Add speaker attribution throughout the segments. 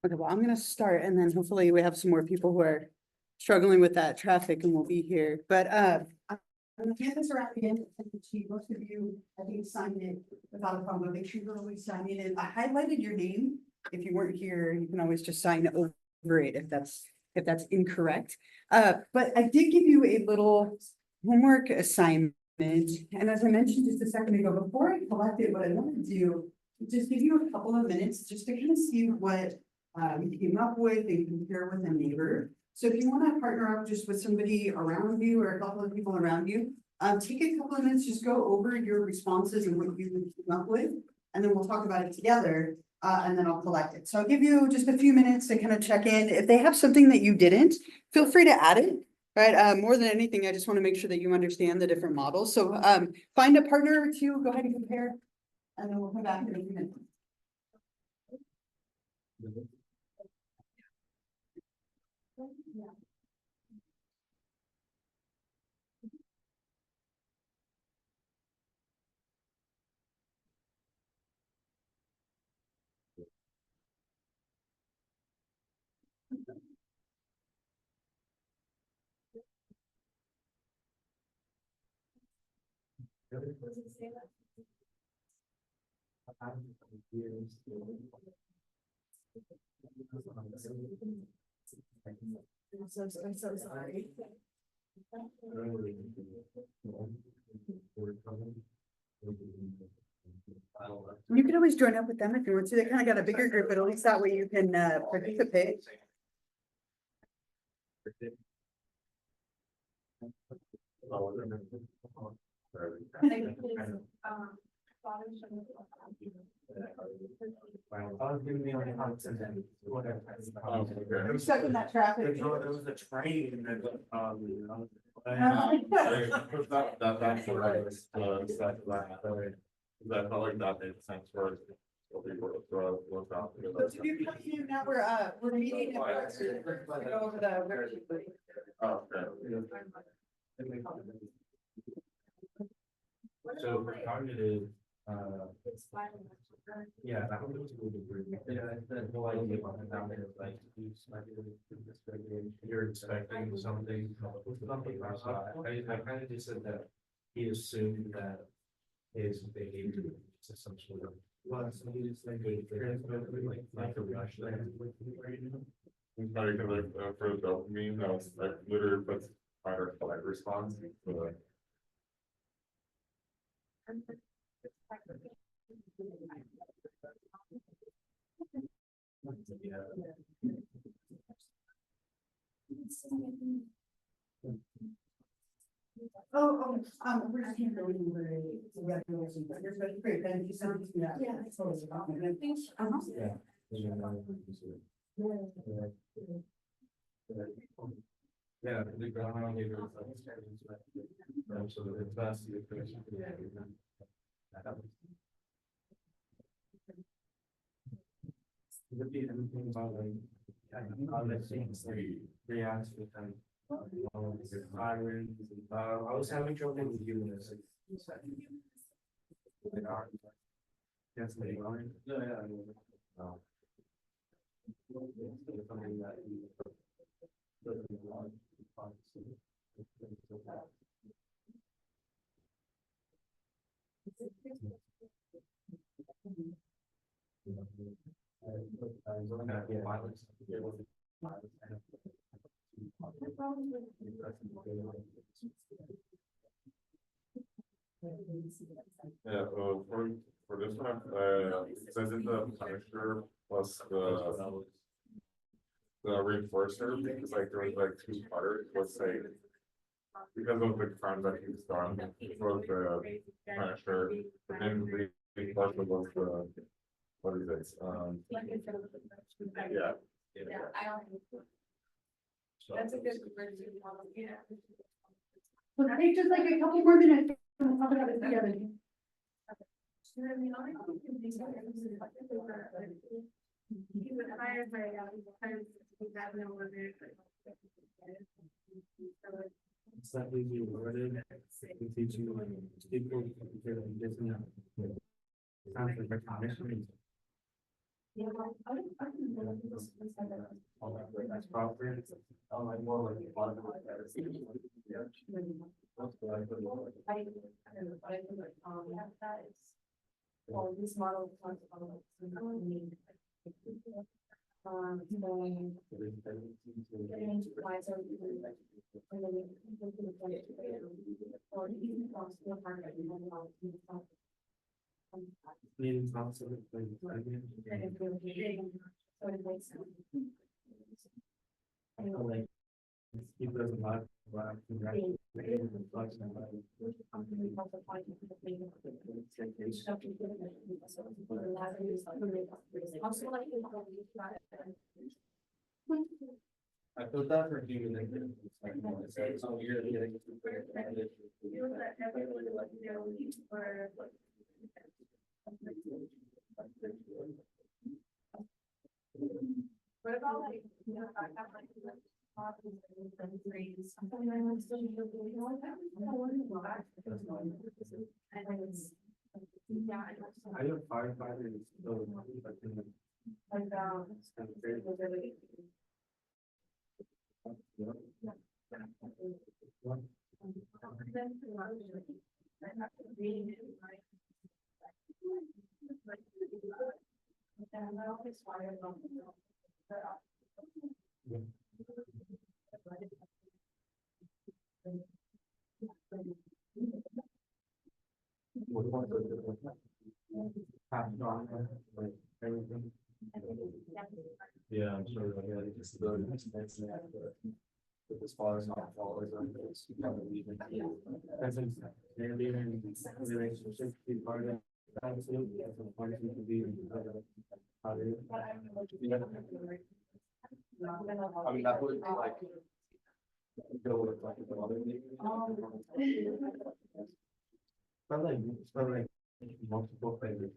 Speaker 1: Okay, well, I'm gonna start and then hopefully we have some more people who are struggling with that traffic and will be here, but I'm gonna hand this around again. Most of you, I think, signed it without a problem. Make sure you always sign it in. I highlighted your name. If you weren't here, you can always just sign over it if that's incorrect. But I did give you a little homework assignment. And as I mentioned just a second ago, before I collect it, what I want to do is just give you a couple of minutes just to kind of see what you came up with and compare with a neighbor. So if you want to partner up just with somebody around you or a couple of people around you, take a couple of minutes, just go over your responses and what you came up with, and then we'll talk about it together. And then I'll collect it. So I'll give you just a few minutes to kind of check in. If they have something that you didn't, feel free to add it. Right. More than anything, I just want to make sure that you understand the different models. So find a partner or two, go ahead and compare, and then we'll come back in a few minutes. I'm so sorry. You can always join up with them if you want to. They kind of got a bigger group, but at least that way you can participate. You're stuck in that traffic.
Speaker 2: There was a train that, that felt like that made sense for.
Speaker 1: So if you come in now, we're meeting in person to go over the.
Speaker 2: So for cognitive, yeah, that was a good group. Yeah, the whole idea behind that is like, you're expecting something. I kind of just said that he assumed that his behavior is some sort of. Well, so he just like a rush there.
Speaker 3: Sorry, because for the dopamine, that was like literally puts fight or flight response. So,
Speaker 1: We're just here going over a great, then you sent me that. Yeah.
Speaker 2: Yeah, the ground leader. So the best. Would be anything about like, how the things react with them. I was having trouble with you. Yes, they are. Yeah.
Speaker 3: yeah, for this one, it says in the Punisher plus the reinforcer, because like there was like two parts, let's say. Because of the crime that he's done, it was the Punisher, but then the reinforcer was the, what is it, yeah.
Speaker 4: That's a good version. Yeah.
Speaker 1: Okay, just like a couple more minutes. We'll talk about it together.
Speaker 2: Slightly rewarded. Teach you people. Recognition.
Speaker 4: Yeah, I don't know.
Speaker 2: That's proper. Oh, I'm more like a lot of that. Yeah. That's what I put it on.
Speaker 4: I don't know, but I think that is. Well, this model. Getting into clients are. And then or even across the market, you know,
Speaker 2: Meeting constant.
Speaker 4: so it makes sense.
Speaker 2: I feel like he does a lot. I feel that for human. It's so weird getting.
Speaker 4: What about like, you know, I have like. Yeah.
Speaker 2: I have firefighters. So, but then it's kind of crazy. Everything. Yeah, I'm sure. Yeah, just the next thing. But as far as not always on this, you probably even. I think maybe in relationships, be part of that too. Some part of it could be. How do you? I mean, that would like. Go with like the other. Probably multiple things.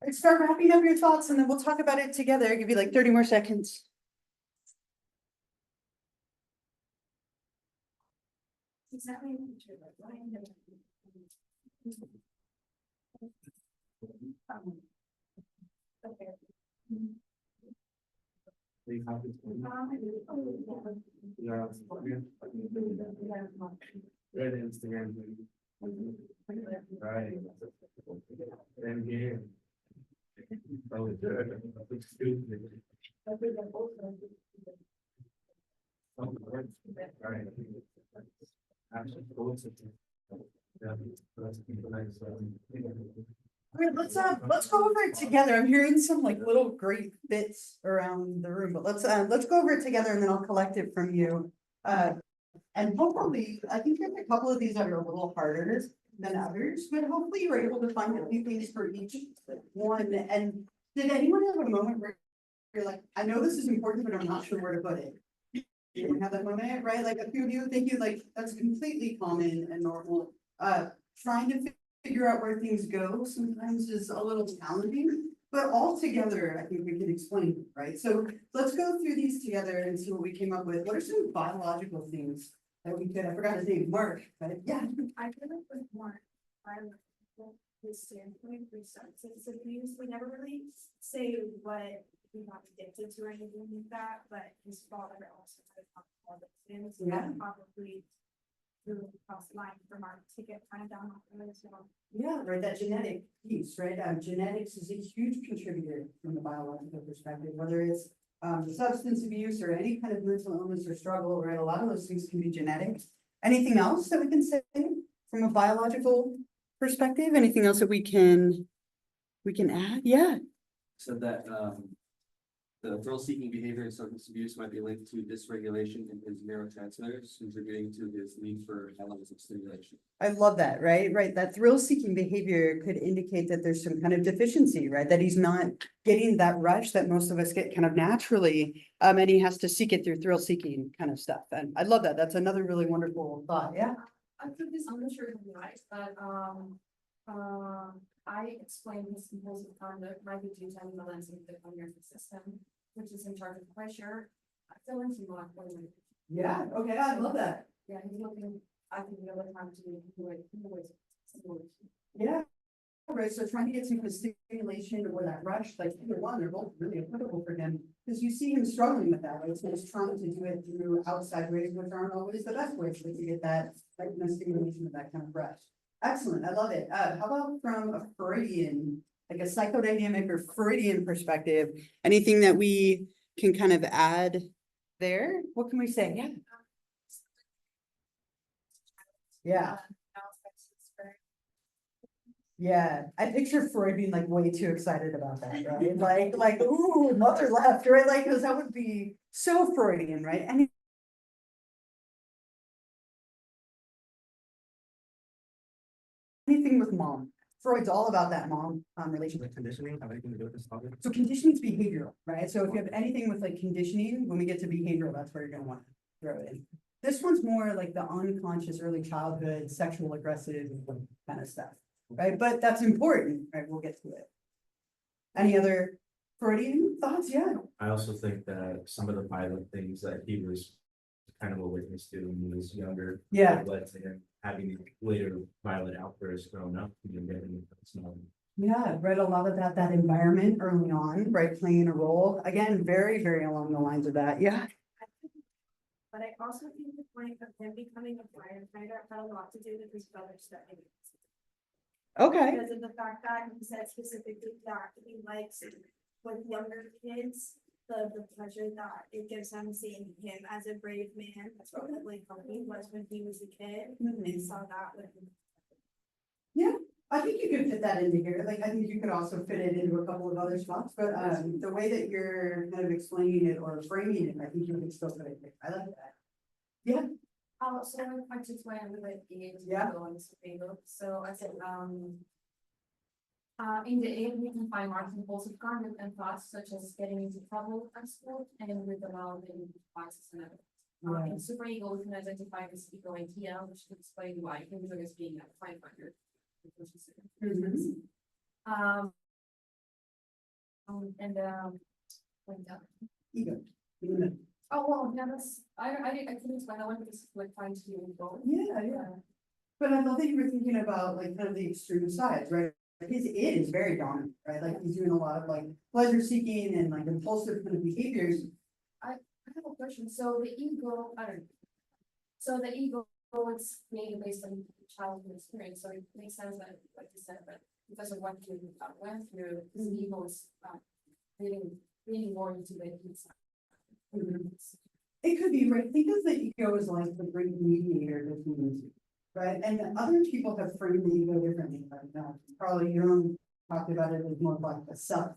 Speaker 2: I
Speaker 1: Start wrapping up your thoughts and then we'll talk about it together. Give you like 30 more seconds.
Speaker 2: Red Instagram. Right. Then here. Oh, good. Excuse me. Right. Actually, yeah, that's nice.
Speaker 1: All right, let's go over it together. I'm hearing some like little great bits around the room, but let's go over it together and then I'll collect it from you. And hopefully, I think there's a couple of these that are a little harder than others, but hopefully you were able to find a few things for each one. And did anyone have a moment where you're like, I know this is important, but I'm not sure where to put it? You didn't have that moment, right? Like a few of you think you like, that's completely common and normal. Trying to figure out where things go sometimes is a little challenging, but all together, I think we can explain, right? So let's go through these together and see what we came up with. What are some biological things that we could, I forgot his name, Mark, but yeah.
Speaker 4: I feel like with more, his standpoint, substance abuse, we never really say what we got addicted to or anything like that, but his father also had alcohol addiction, so
Speaker 1: Yeah.
Speaker 4: that probably really crossed the line for Mark to get kind of down on it as well.
Speaker 1: Yeah, right, that genetic piece, right? Genetics is a huge contributor from the biological perspective, whether it's substance abuse or any kind of mental illness or struggle, right? A lot of those things can be genetic. Anything else that we can say from a biological perspective? Anything else that we can add? Yeah.
Speaker 5: So that the thrill-seeking behavior and substance abuse might be linked to dysregulation in his neurotransmitters, contributing to his need for high levels of stimulation.
Speaker 1: I love that, right? Right. That thrill-seeking behavior could indicate that there's some kind of deficiency, right? That he's not getting that rush that most of us get kind of naturally. And he has to seek it through thrill-seeking kind of stuff. And I love that. That's another really wonderful thought. Yeah.
Speaker 4: I put this, I'm not sure if I'm right, but, I explained his compulsive conduct might be due to imbalance in the nervous system, which is in charge of pressure. I feel like he want.
Speaker 1: Yeah. Okay. I love that.
Speaker 4: Yeah, he's looking I think the other time to do it,
Speaker 1: Yeah. Right, so trying to get some stimulation or that rush, like either one, they're both really applicable for him. Because you see him struggling with that, right? So he's trying to do it through outside ways, which aren't always the best ways to get that, like, stimulation of that kind of rush. Excellent, I love it. How about from a Freudian, like a psychodynamic or Freudian perspective, anything that we can kind of add there? What can we say? Yeah. Yeah. Yeah, I picture Freud being like way too excited about that, right? Like, ooh, mother left, right? Like, because that would be so Freudian, right? Anything with mom. Freud's all about that mom relationship.
Speaker 5: Conditioning have anything to do with this topic?
Speaker 1: So conditioning's behavioral, right? So if you have anything with like conditioning, when we get to behavioral, that's where you're gonna want to throw it in. This one's more like the unconscious early childhood, sexual aggressive kind of stuff, right? But that's important, right? We'll get to it. Any other Freudian thoughts? Yeah.
Speaker 2: I also think that some of the violent things that he was kind of a witness to when he was younger.
Speaker 1: Yeah.
Speaker 2: Led to him having later violent outbursts growing up.
Speaker 1: Yeah, read a lot of that environment early on, right? Playing a role. Again, very, very along the lines of that. Yeah.
Speaker 4: But I also think the point of him becoming a firefighter had a lot to do with his brother stepping in.
Speaker 1: Okay.
Speaker 4: Because of the fact that he said specifically that he likes with younger kids, the pleasure that it gives them seeing him as a brave man. That's probably how he was when he was a kid and saw that with him.
Speaker 1: Yeah, I think you could fit that into here. Like, I think you could also fit it into a couple of other spots, but the way that you're kind of explaining it or framing it, I think you can still fit it. I like that. Yeah.
Speaker 4: So I just went a little bit into
Speaker 1: Yeah.
Speaker 4: this table. So I said, in the aid, we can find marks impulsive conduct and thoughts such as getting into trouble at school and with the developing devices and others.
Speaker 1: Right.
Speaker 4: In super ego, we can identify this ego idea, which can explain why he was always being a firefighter. Went down.
Speaker 1: Ego.
Speaker 4: Oh, well, yeah, that's, I couldn't explain, I wanted to like find you go.
Speaker 1: Yeah, yeah. But I love that you were thinking about like kind of the extreme sides, right? His it is very dominant, right? Like he's doing a lot of like pleasure seeking and like impulsive kind of behaviors.
Speaker 4: I have a question, so the ego, I don't know. So the ego is maybe based on childhood experience, so it makes sense that, like you said, that because of what you went through, his ego is really more into the inside.
Speaker 1: It could be, right? Think of the ego as like the great mediator between the two, right? And other people have framed the ego differently. Like Carly Jung talked about it as more like the self,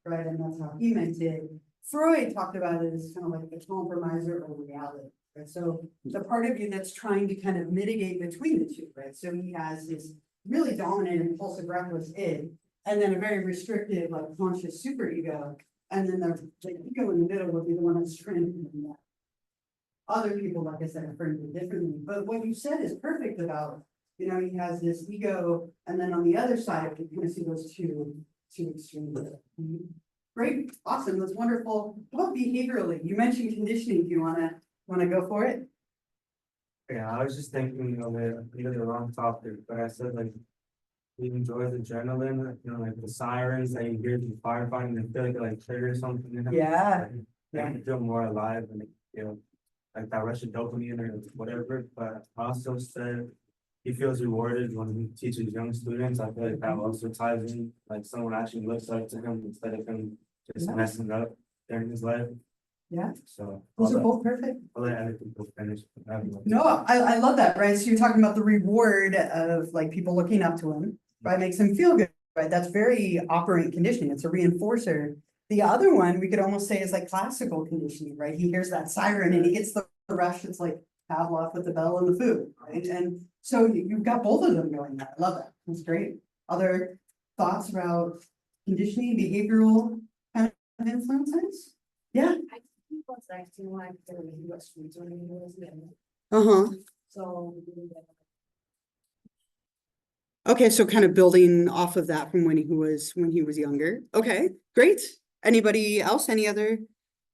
Speaker 1: right? And that's how he meant it. Freud talked about it as kind of like a compromiser or reality, right? So the part of you that's trying to kind of mitigate between the two, right? So he has this really dominant, impulsive, reckless id, and then a very restrictive, like conscious superego. And then the ego in the middle will be the one that's strengthening that. Other people, like I said, have framed it differently. But what you said is perfect about, you know, he has this ego, and then on the other side, you kind of see those two extremes. Great, awesome, that's wonderful. How about behaviorally? You mentioned conditioning. Do you wanna go for it?
Speaker 6: Yeah, I was just thinking of it, either the wrong topic, but I said like. He enjoys adrenaline, you know, like the sirens that you hear from firefighting, and feel like it like triggers something in him.
Speaker 1: Yeah.
Speaker 6: Like, make him feel more alive and, you know, like that rush of dopamine or whatever, but also said. He feels rewarded when he teaches young students. I feel like that also ties in, like someone actually looks up to him instead of him just
Speaker 1: Yeah.
Speaker 6: messing up during his life.
Speaker 1: Yeah,
Speaker 6: So.
Speaker 1: those
Speaker 6: I'll
Speaker 1: are both perfect.
Speaker 6: let other people finish.
Speaker 1: No, I love that, right? So you're talking about the reward of like people looking up to him, right? Makes him feel good, right? That's very operant conditioning. It's a reinforcer. The other one we could almost say is like classical conditioning, right? He hears that siren and he gets the rush. It's like Pavlov with the bell and the food, right? And so you've got both of them going there. I love that. That's great. Other thoughts about conditioning, behavioral kind of influences? Yeah.
Speaker 4: I think what's actually like the US foods when he was young.
Speaker 1: Uh-huh.
Speaker 4: So.
Speaker 1: Okay, so kind of building off of that from when he was younger. Okay, great. Anybody else? Any other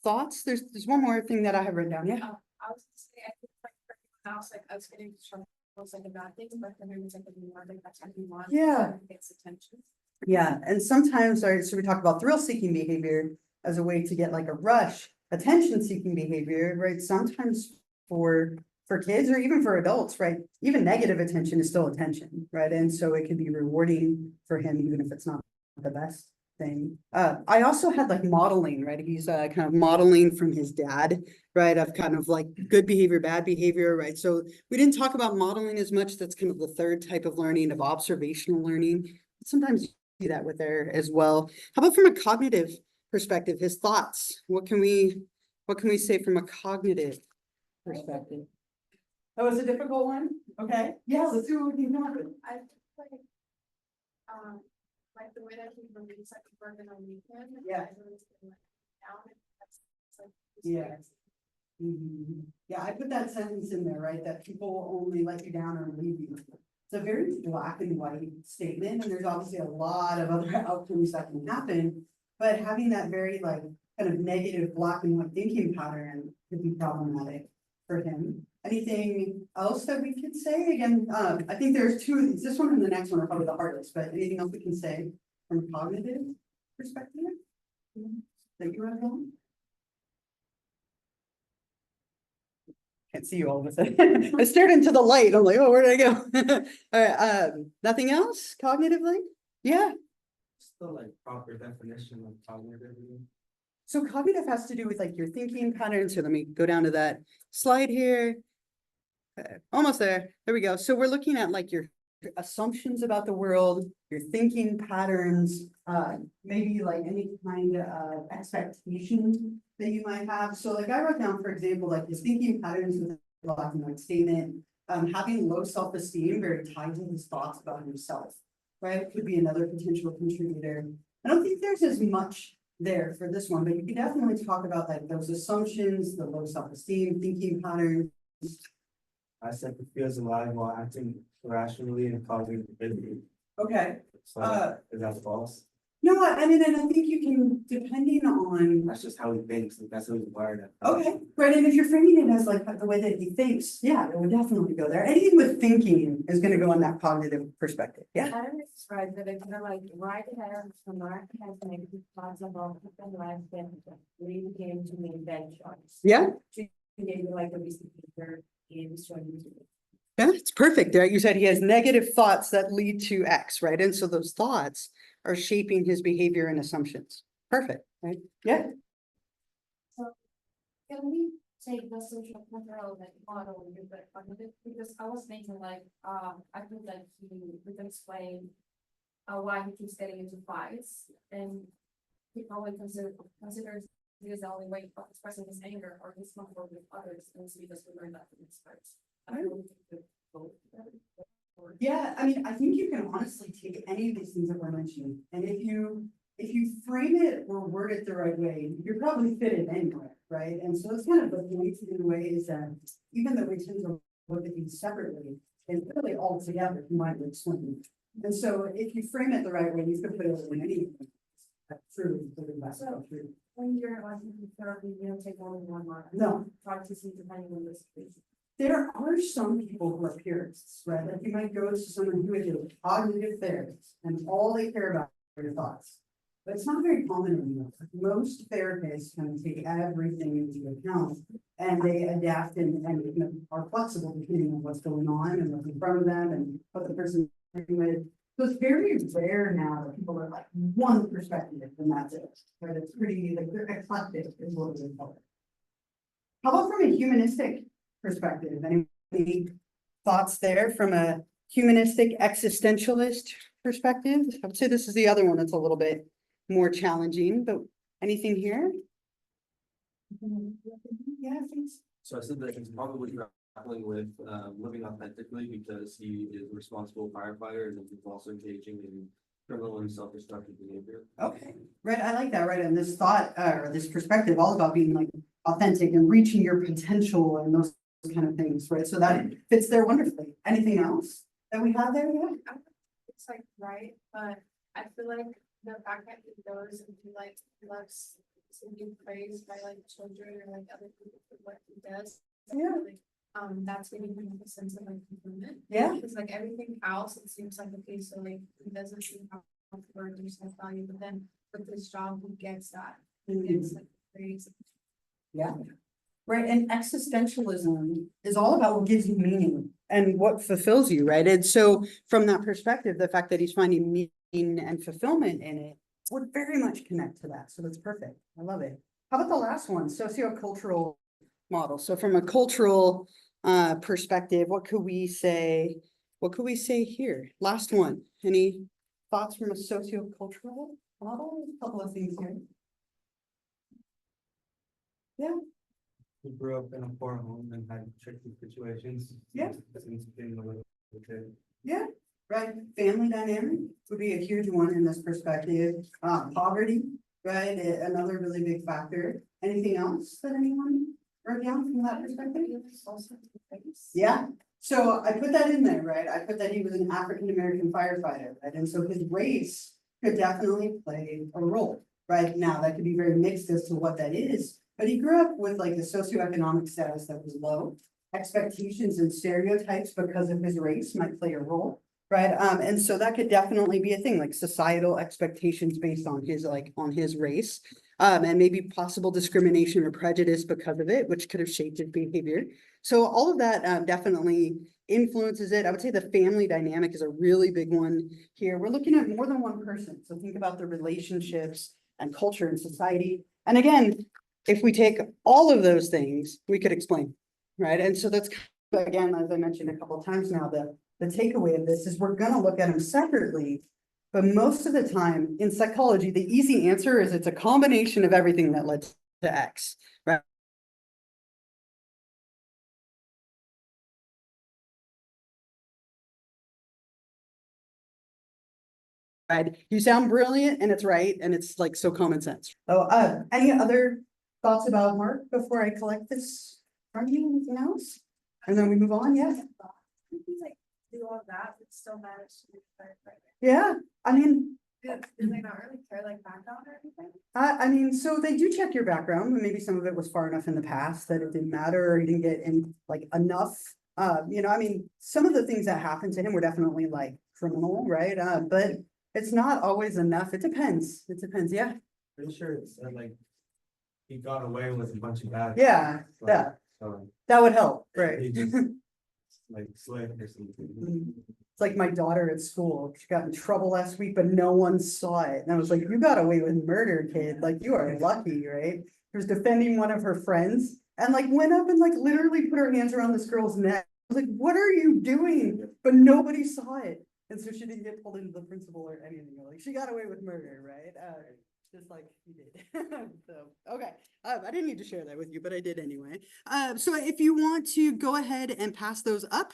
Speaker 1: thoughts? There's one more thing that I have written down. Yeah.
Speaker 4: I was gonna say, I think like for everyone else, like I was getting from looks like a bad thing, but for him, it's like a more like that's what he wants.
Speaker 1: Yeah.
Speaker 4: Gets attention.
Speaker 1: Yeah, and sometimes, all right, so we talk about thrill-seeking behavior as a way to get like a rush, attention-seeking behavior, right? Sometimes for kids or even for adults, right? Even negative attention is still attention, right? And so it can be rewarding for him, even if it's not the best thing. I also had like modeling, right? He's kind of modeling from his dad, right? Of kind of like good behavior, bad behavior, right? So we didn't talk about modeling as much. That's kind of the third type of learning, of observational learning. Sometimes you see that with there as well. How about from a cognitive perspective, his thoughts? What can we say from a cognitive perspective? Oh, it's a difficult one? Okay, yeah, let's see what we can come up with.
Speaker 4: I just like the way that he believes like we're gonna meet him.
Speaker 1: Yeah.
Speaker 4: I really feel like now that's like.
Speaker 1: Yeah. Yeah, I put that sentence in there, right? That people only let you down or leave you. It's a very black and white statement, and there's obviously a lot of other outcomes that can happen. But having that very like kind of negative black and white thinking pattern could be problematic for him. Anything else that we could say? Again, I think there's two of these. This one and the next one are probably the hardest, but anything else we can say from a cognitive perspective? That you have on? Can't see you all of a sudden. I stared into the light. I'm like, oh, where did I go? All right, nothing else cognitively? Yeah.
Speaker 6: Still like proper definition of cognitive.
Speaker 1: So cognitive has to do with like your thinking patterns. So let me go down to that slide here. Almost there. There we go. So we're looking at like your assumptions about the world, your thinking patterns, maybe like any kind of expectation that you might have. So like I wrote down, for example, like his thinking patterns with a black and white statement, having low self-esteem, very tied to his thoughts about himself, right? Could be another potential contributor. I don't think there's as much there for this one, but you can definitely talk about like those assumptions, the low self-esteem, thinking patterns.
Speaker 6: I said he feels alive while acting irrationally and causing morbidity.
Speaker 1: Okay.
Speaker 6: So is that false?
Speaker 1: No, I mean, and I think you can, depending on,
Speaker 6: That's just how he thinks. Like, that's how he's wired at.
Speaker 1: okay, right, and if you're framing it as like the way that he thinks, yeah, it would definitely go there. Anything with thinking is gonna go on that cognitive perspective, yeah.
Speaker 7: I don't describe that it's kind of like right here, the mark has negative thoughts about different life that really came to me bad choice.
Speaker 1: Yeah,
Speaker 7: Maybe like a recent paper in showing.
Speaker 1: yeah, it's perfect, right? You said he has negative thoughts that lead to X, right? And so those thoughts are shaping his behavior and assumptions. Perfect, right? Yeah,
Speaker 7: Can we take the social control like model and use that cognitive? Because I was thinking like, I think that we can explain why he keeps getting into fights and he probably considers this the only way of expressing his anger or his comfort with others, and so he just learn that from his fights. I don't know if you could both.
Speaker 1: yeah, I mean, I think you can honestly take any of these things that we're mentioning, and if you frame it or word it the right way, you're probably fitted anywhere, right? And so it's kind of the point in a way is that even though we tend to look at these separately, it's really all together combined swim. And so if you frame it the right way, you can put it in anything. That's true, that's not true.
Speaker 7: When you're like in therapy, you don't take only one mark.
Speaker 1: No,
Speaker 7: Try to see depending on the situation.
Speaker 1: there are some people who are purists, right? Like you might go to someone who is a cognitive therapist and all they care about are your thoughts. But it's not very common anymore. Most therapists kind of take everything into account and they adapt and you know, are flexible depending on what's going on and what's in front of them and what the person is dealing with. So it's very rare now that people are like one perspective and that's it. But it's pretty like they're eclectic is what we call it. How about from a humanistic perspective? Any thoughts there from a humanistic existentialist perspective? I would say this is the other one that's a little bit more challenging, but anything here? Yeah, I think so.
Speaker 5: So I said that he's probably grappling with living authentically because he is a responsible firefighter and he's also engaging in criminal and self-destructive behavior.
Speaker 1: Okay, right, I like that, right, and this thought, or this perspective, all about being like authentic and reaching your potential and those kind of things, right, so that fits there wonderfully. Anything else that we have there, yeah?
Speaker 4: It's like, right, but I feel like the fact that he goes and he like loves to be praised by like children or like other people for what he does.
Speaker 1: Yeah.
Speaker 4: Really, that's giving him a sense of like improvement.
Speaker 1: Yeah.
Speaker 4: Because like everything else, it seems like, okay, so like, he doesn't see how or there's no value, but then with this job, he gets that. He gets like grades.
Speaker 1: Yeah. Right, and existentialism is all about what gives you meaning and what fulfills you, right? And so from that perspective, the fact that he's finding meaning and fulfillment in it would very much connect to that. So that's perfect. I love it. How about the last one, sociocultural model? So from a cultural perspective, what could we say? What could we say here? Last one. Any thoughts from a sociocultural model? A couple of things here. Yeah.
Speaker 6: Who grew up in a poor home and had tricky situations.
Speaker 1: Yeah.
Speaker 6: Seems to be in the way with it.
Speaker 1: Yeah, right. Family dynamic would be a huge one in this perspective. Poverty, right? Another really big factor. Anything else that anyone wrote down from that perspective? Yeah. So I put that in there, right? I put that he was an African-American firefighter, right? And so his race could definitely play a role, right? Now, that could be very mixed as to what that is, but he grew up with like a socioeconomic status that was low. Expectations and stereotypes because of his race might play a role, right? And so that could definitely be a thing, like societal expectations based on his race. And maybe possible discrimination or prejudice because of it, which could have shaped his behavior. So all of that definitely influences it. I would say the family dynamic is a really big one here. We're looking at more than one person. So think about the relationships and culture and society. And again, if we take all of those things, we could explain, right? And so that's, again, as I mentioned a couple of times now, the takeaway of this is we're gonna look at them separately. But most of the time in psychology, the easy answer is it's a combination of everything that led to X, right? Right? You sound brilliant and it's right, and it's like so common sense. Oh, any other thoughts about Mark before I collect this from you? Anything else? And then we move on, yeah?
Speaker 4: He's like, do all that, but still manage to be firefighter.
Speaker 1: Yeah, I mean,
Speaker 4: Do they not really care like background or anything?
Speaker 1: I mean, so they do check your background, and maybe some of it was far enough in the past that it didn't matter, or you didn't get in like enough. I mean, some of the things that happened to him were definitely like criminal, right? But it's not always enough. It depends. It depends, yeah.
Speaker 6: Pretty sure it's like he got away with a bunch of bad.
Speaker 1: Yeah,
Speaker 6: stuff,
Speaker 1: yeah,
Speaker 6: So
Speaker 1: that would help,
Speaker 6: he
Speaker 1: right?
Speaker 6: just like slipped or something.
Speaker 1: It's like my daughter at school. She got in trouble last week, but no one saw it. And I was like, you got away with murder, kid. Like, you are lucky, right? She was defending one of her friends and like went up and like literally put her hands around this girl's neck. I was like, what are you doing? But nobody saw it. And so she didn't get pulled into the principal or anything. Like, she got away with murder, right? Just like he did. So, okay. I didn't need to share that with you, but I did anyway. So if you want to go ahead and pass those up,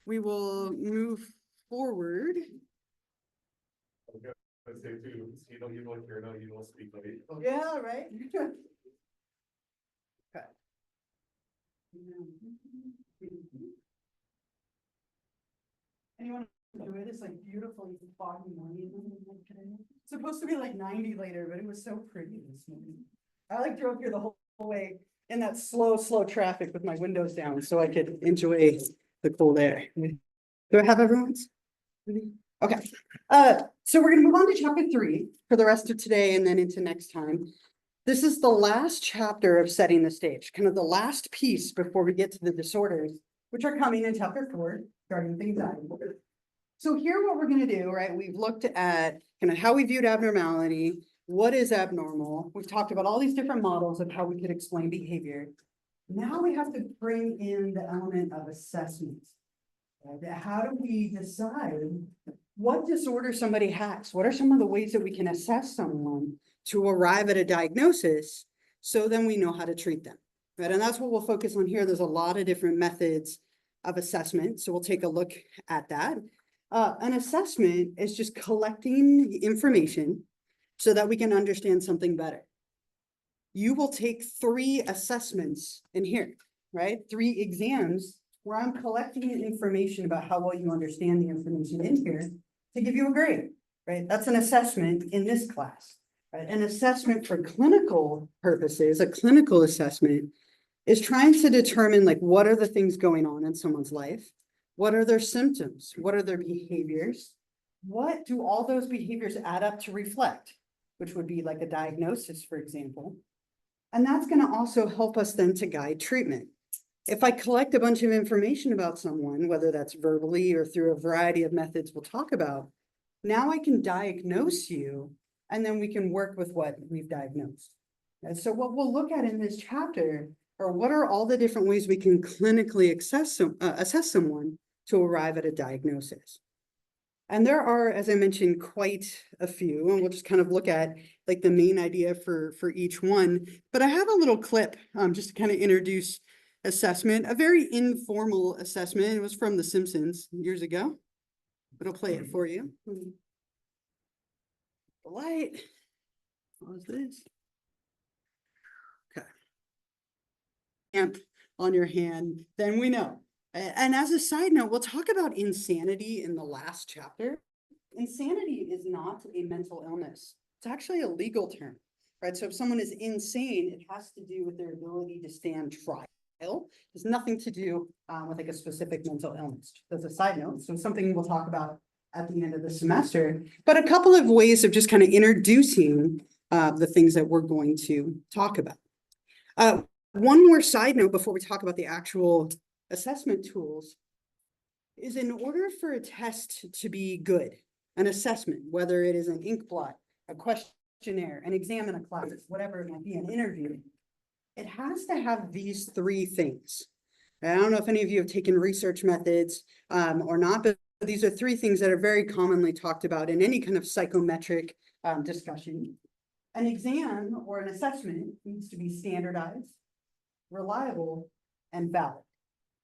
Speaker 1: we will move forward.
Speaker 3: Let's say too, you don't hear, no, you don't speak, like.
Speaker 1: Yeah, right? Okay. Anyone enjoy this like beautiful foggy morning? It's supposed to be like 90 later, but it was so pretty this morning. I like drove here the whole way in that slow traffic with my windows down so I could enjoy the cool air. Do I have everyone's? Okay, so we're gonna move on to chapter 3 for the rest of today and then into next time. This is the last chapter of setting the stage, kind of the last piece before we get to the disorders, which are coming in chapter 4, starting with anxiety. So here what we're gonna do, right, we've looked at kind of how we viewed abnormality, what is abnormal. We've talked about all these different models of how we could explain behavior. Now we have to bring in the element of assessment. How do we decide what disorder somebody has? What are some of the ways that we can assess someone to arrive at a diagnosis so then we know how to treat them, right? And that's what we'll focus on here. There's a lot of different methods of assessment, so we'll take a look at that. An assessment is just collecting information so that we can understand something better. You will take 3 assessments in here, right? 3 exams where I'm collecting information about how well you understand the information in here to give you a grade, right? That's an assessment in this class, right? An assessment for clinical purposes, a clinical assessment is trying to determine like, what are the things going on in someone's life? What are their symptoms? What are their behaviors? What do all those behaviors add up to reflect? Which would be like a diagnosis, for example. And that's going to also help us then to guide treatment. If I collect a bunch of information about someone, whether that's verbally or through a variety of methods we'll talk about, now I can diagnose you, and then we can work with what we've diagnosed. And so what we'll look at in this chapter are what are all the different ways we can clinically assess someone to arrive at a diagnosis. And there are, as I mentioned, quite a few, and we'll just kind of look at like the main idea for each one. But I have a little clip just to kind of introduce assessment, a very informal assessment. It was from The Simpsons years ago, but I'll play it for you. The light. What is this? Okay. Amp on your hand, then we know. And as a side note, we'll talk about insanity in the last chapter. Insanity is not a mental illness. It's actually a legal term, right? So if someone is insane, it has to do with their ability to stand trial. It has nothing to do with like a specific mental illness. As a side note, so something we'll talk about at the end of the semester, but a couple of ways of just kind of introducing the things that we're going to talk about. One more side note before we talk about the actual assessment tools is in order for a test to be good, an assessment, whether it is an ink blot, a questionnaire, an exam in a class, whatever it might be, an interview, it has to have these three things. I don't know if any of you have taken research methods or not, but these are three things that are very commonly talked about in any kind of psychometric discussion. An exam or an assessment needs to be standardized, reliable, and valid.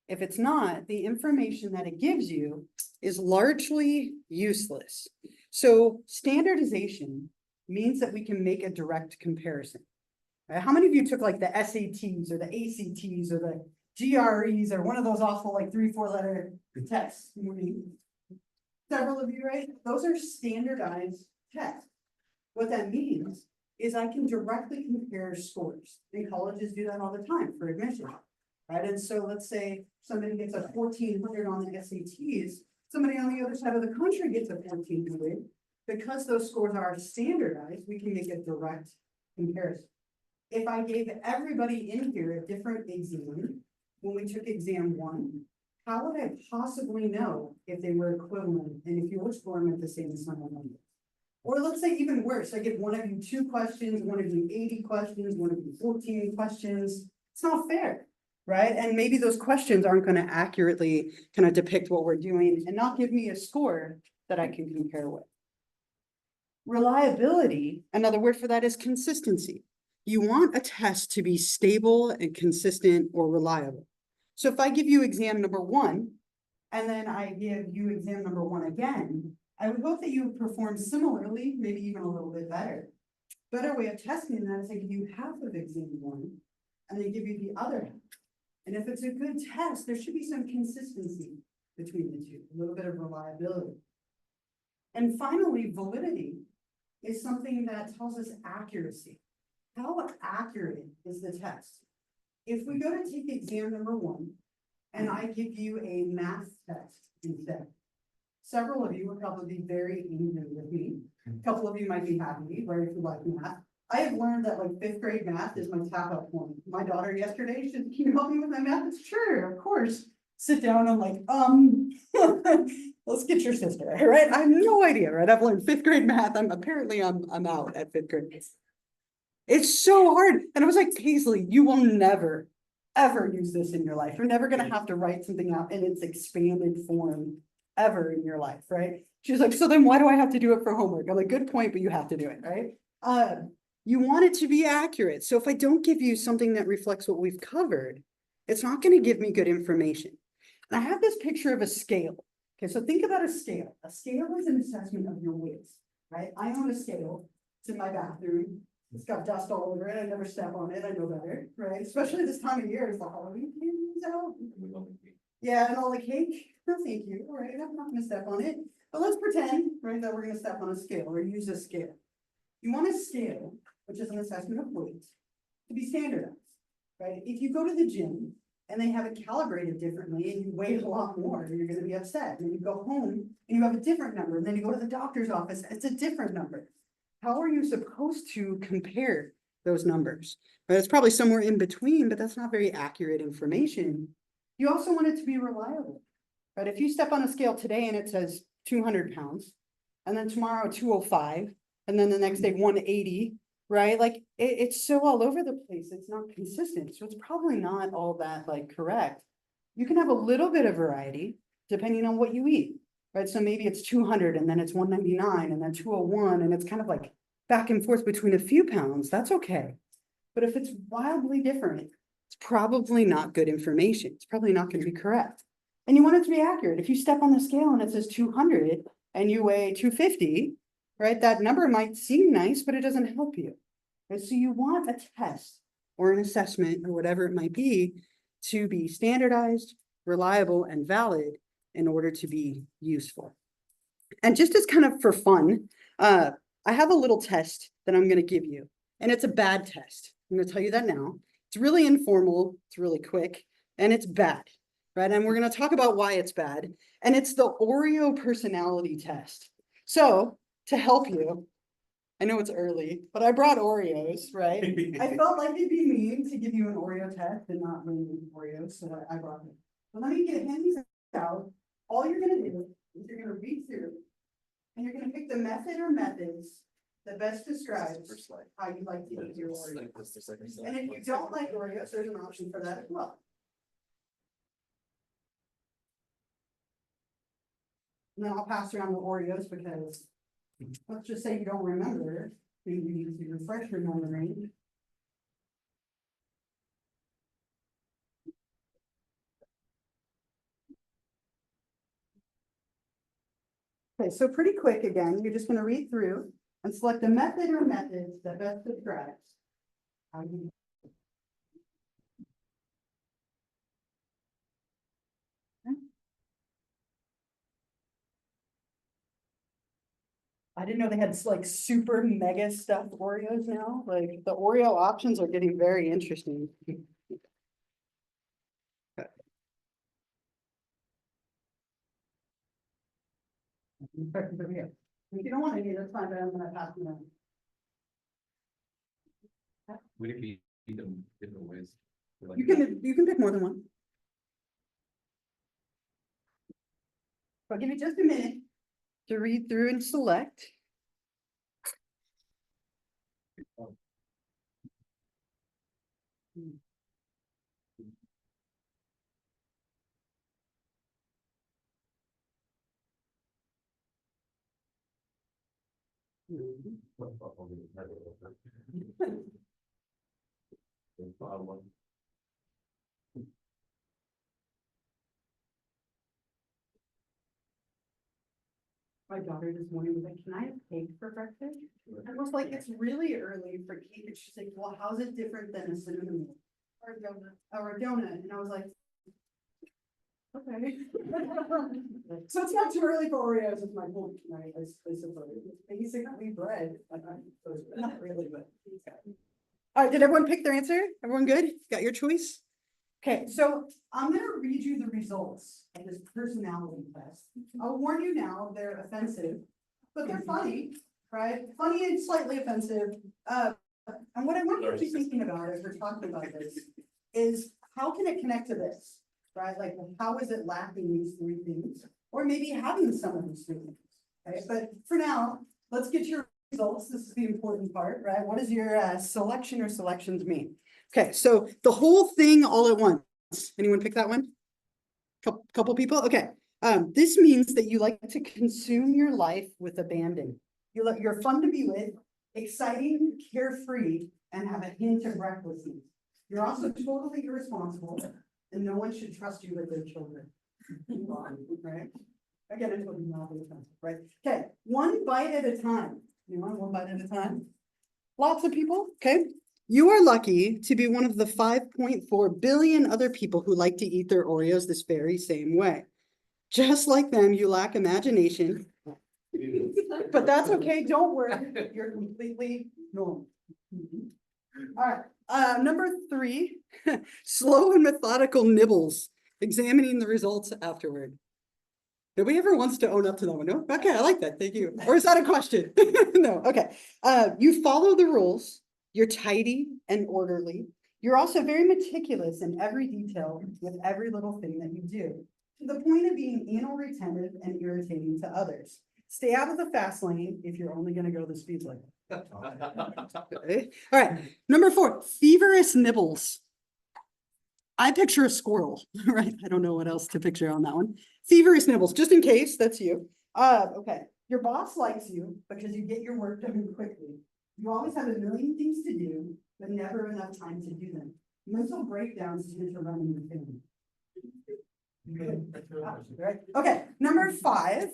Speaker 1: If it's not, the information that it gives you is largely useless. So standardization means that we can make a direct comparison. Right? How many of you took like the SATs or the ACTs or the GREs or one of those awful like 3-4 letter tests? Several of you, right? Those are standardized tests. What that means is I can directly compare scores. And colleges do that all the time for admission. Right, and so let's say somebody gets a 1400 on the SATs, somebody on the other side of the country gets a 1400. Because those scores are standardized, we can make a direct comparison. If I gave everybody in here a different exam when we took exam 1, how would I possibly know if they were equivalent and if your score meant the same as someone else? Or let's say even worse, I give one of you 2 questions, one of you 80 questions, one of you 14 questions. It's not fair. Right? And maybe those questions aren't going to accurately kind of depict what we're doing and not give me a score that I can compare with. Reliability, another word for that is consistency. You want a test to be stable and consistent or reliable. So if I give you exam number 1, and then I give you exam number 1 again, I would hope that you would perform similarly, maybe even a little bit better. Better way of testing that is I give you half of exam 1, and they give you the other half. And if it's a good test, there should be some consistency between the two, a little bit of reliability. And finally, validity is something that tells us accuracy. How accurate is the test? If we go to take exam number 1, and I give you a math test instead, several of you will probably be very angry with me. A couple of you might be happy, right, if you like math. I have learned that like 5th grade math is my tap-up point. My daughter yesterday, she said, can you help me with my math? It's sure, of course. Sit down, I'm like, let's get your sister, right? I have no idea, right? I've learned 5th grade math. I'm out at 5th grade. It's so hard. And I was like, Paisley, you will never, ever use this in your life. You're never gonna have to write something out in its expanded form ever in your life, right? She's like, so then why do I have to do it for homework? I'm like, good point, but you have to do it, right? You want it to be accurate. So if I don't give you something that reflects what we've covered, it's not going to give me good information. And I have this picture of a scale. Okay, so think about a scale. A scale is an assessment of your weights, right? I own a scale. It's in my bathroom. It's got dust all over it. I never step on it. I know better, right? Especially this time of year, it's the Halloween candies out. Yeah, and all the cake. No, thank you. All right, I'm not going to step on it. But let's pretend, right, that we're going to step on a scale or use a scale. You want a scale, which is an assessment of weight, to be standardized. right? If you go to the gym and they have it calibrated differently and you weigh a lot more, you're gonna be upset. And then you go home and you have a different number, and then you go to the doctor's office, it's a different number. How are you supposed to compare those numbers? But it's probably somewhere in between, but that's not very accurate information. You also want it to be reliable, right? If you step on a scale today and it says 200 pounds, and then tomorrow 205, and then the next day 180, right? Like it's so all over the place. It's not consistent. So it's probably not all that like correct. You can have a little bit of variety depending on what you eat, right? So maybe it's 200 and then it's 199 and then 201, and it's kind of like back and forth between a few pounds. That's okay. But if it's wildly different, it's probably not good information. It's probably not going to be correct. And you want it to be accurate. If you step on the scale and it says 200 and you weigh 250, right? That number might seem nice, but it doesn't help you. And so you want a test or an assessment or whatever it might be to be standardized, reliable, and valid in order to be useful. And just as kind of for fun, I have a little test that I'm going to give you, and it's a bad test. I'm going to tell you that now. It's really informal, it's really quick, and it's bad, right? And we're going to talk about why it's bad. And it's the Oreo personality test. So to help you, I know it's early, but I brought Oreos, right? I felt like it'd be mean to give you an Oreo test and not bring Oreos, so I brought them. But let me hand these out. All you're gonna do is you're gonna read through, and you're gonna pick the method or methods that best describes how you'd like to eat your Oreos. And if you don't like Oreos, there's an option for that as well. And then I'll pass around the Oreos because let's just say you don't remember, maybe you need to refresh your memory. Okay, so pretty quick again, you're just gonna read through and select the method or methods that best describes how you. I didn't know they had like super mega stuffed Oreos now. Like the Oreo options are getting very interesting. If you don't want any, that's fine, but I'm gonna pass them on.
Speaker 5: Would it be them different ways?
Speaker 1: You can pick more than one. I'll give you just a minute to read through and select. My daughter this morning was like, "Can I have cake for breakfast?" I was like, "It's really early for cake." And she's like, "Well, how's it different than a cinnamon roll or a donut?" Or a donut. And I was like, okay. So it's not too early for Oreos is my point, right? I suppose it's basically bread. So not really, but. All right, did everyone pick their answer? Everyone good? Got your choice? Okay, so I'm gonna read you the results of this personality test. I'll warn you now, they're offensive, but they're funny, right? Funny and slightly offensive. And what I want you to be thinking about as we're talking about this is how can it connect to this, right? Like, how is it lacking these three things? Or maybe having some of these three things, okay? But for now, let's get your results. This is the important part, right? What does your selection or selections mean? Okay, so the whole thing all at once. Anyone pick that one? Couple people? Okay. This means that you like to consume your life with abandon. You're fun to be with, exciting, carefree, and have a hint of recklessness. You're also totally irresponsible, and no one should trust you with their children. Right? Again, I told you not to be offensive, right? Okay, one bite at a time. You want one bite at a time? Lots of people, okay? You are lucky to be one of the 5.4 billion other people who like to eat their Oreos this very same way. Just like them, you lack imagination. But that's okay, don't worry, you're completely normal. All right, Number 3, slow and methodical nibbles, examining the results afterward. Nobody ever wants to own up to that one, no? Okay, I like that, thank you. Or is that a question? No, okay. You follow the rules, you're tidy and orderly. You're also very meticulous in every detail with every little thing that you do, to the point of being anal retentive and irritating to others. Stay out of the fast lane if you're only gonna go the speed limit. Okay. All right, number 4, feverous nibbles. I picture a squirrel, right? I don't know what else to picture on that one. Feverous nibbles, just in case that's you. Okay, your boss likes you because you get your work done quickly. You always have a million things to do, but never enough time to do them. Mental breakdowns due to running your family. Right. Okay, number 5,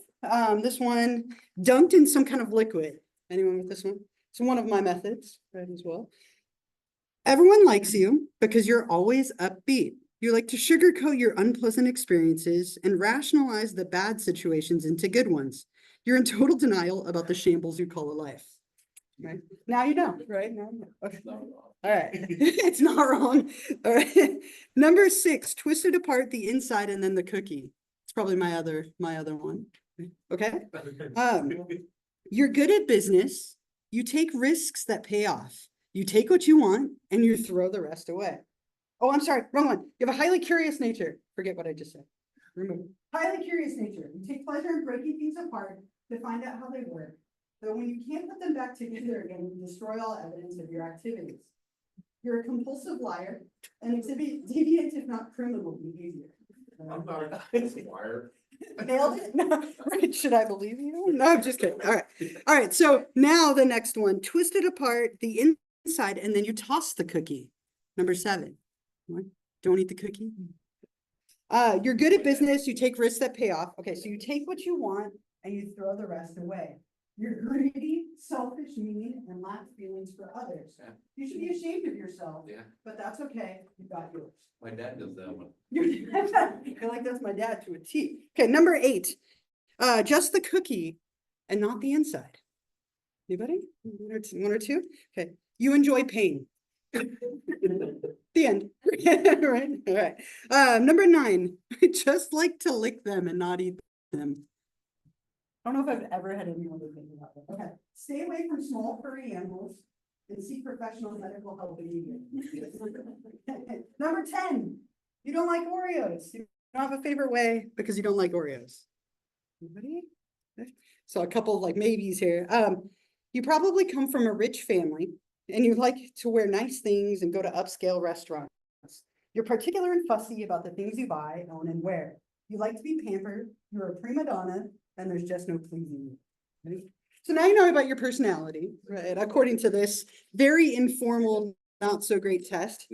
Speaker 1: this one, dunked in some kind of liquid. Anyone with this one? It's one of my methods, right, as well. Everyone likes you because you're always upbeat. You like to sugarcoat your unpleasant experiences and rationalize the bad situations into good ones. You're in total denial about the shambles you call a life. Right? Now you know, right? Now you know. Okay. All right. It's not wrong. All right. Number 6, twisted apart the inside and then the cookie. It's probably my other one. Okay. You're good at business. You take risks that pay off. You take what you want and you throw the rest away. Oh, I'm sorry, wrong one. You have a highly curious nature. Forget what I just said. Remove. Highly curious nature. You take pleasure in breaking things apart to find out how they work. So when you can't put them back together again, you destroy all evidence of your activities. You're a compulsive liar and exhibit deviant, if not criminal behavior.
Speaker 3: I'm not a liar.
Speaker 1: Nailed it? No, right, should I believe you? No, I'm just kidding. All right, so now the next one, twisted apart the inside and then you toss the cookie. Number 7. What? Don't eat the cookie. You're good at business, you take risks that pay off. Okay, so you take what you want and you throw the rest away. You're greedy, selfish, mean, and lack feelings for others.
Speaker 5: Yeah.
Speaker 1: You should be ashamed of yourself,
Speaker 5: Yeah,
Speaker 1: but that's okay, you got yours.
Speaker 5: my dad does that one.
Speaker 1: I like that's my dad to a T. Okay, number 8, just the cookie and not the inside. Anybody? One or two? Okay, you enjoy pain. The end. Right, all right. Number 9, I just like to lick them and not eat them. I don't know if I've ever had anyone to think about that. Okay, stay away from small furry animals and seek professional medical help immediately. Number 10, you don't like Oreos. You don't have a favorite way because you don't like Oreos. Anybody? So a couple of like maybes here. You probably come from a rich family and you like to wear nice things and go to upscale restaurants. You're particular and fussy about the things you buy, own, and wear. You like to be pampered. You're a prima donna, and there's just no pleasing you. Right? So now you know about your personality, right? According to this very informal, not so great test.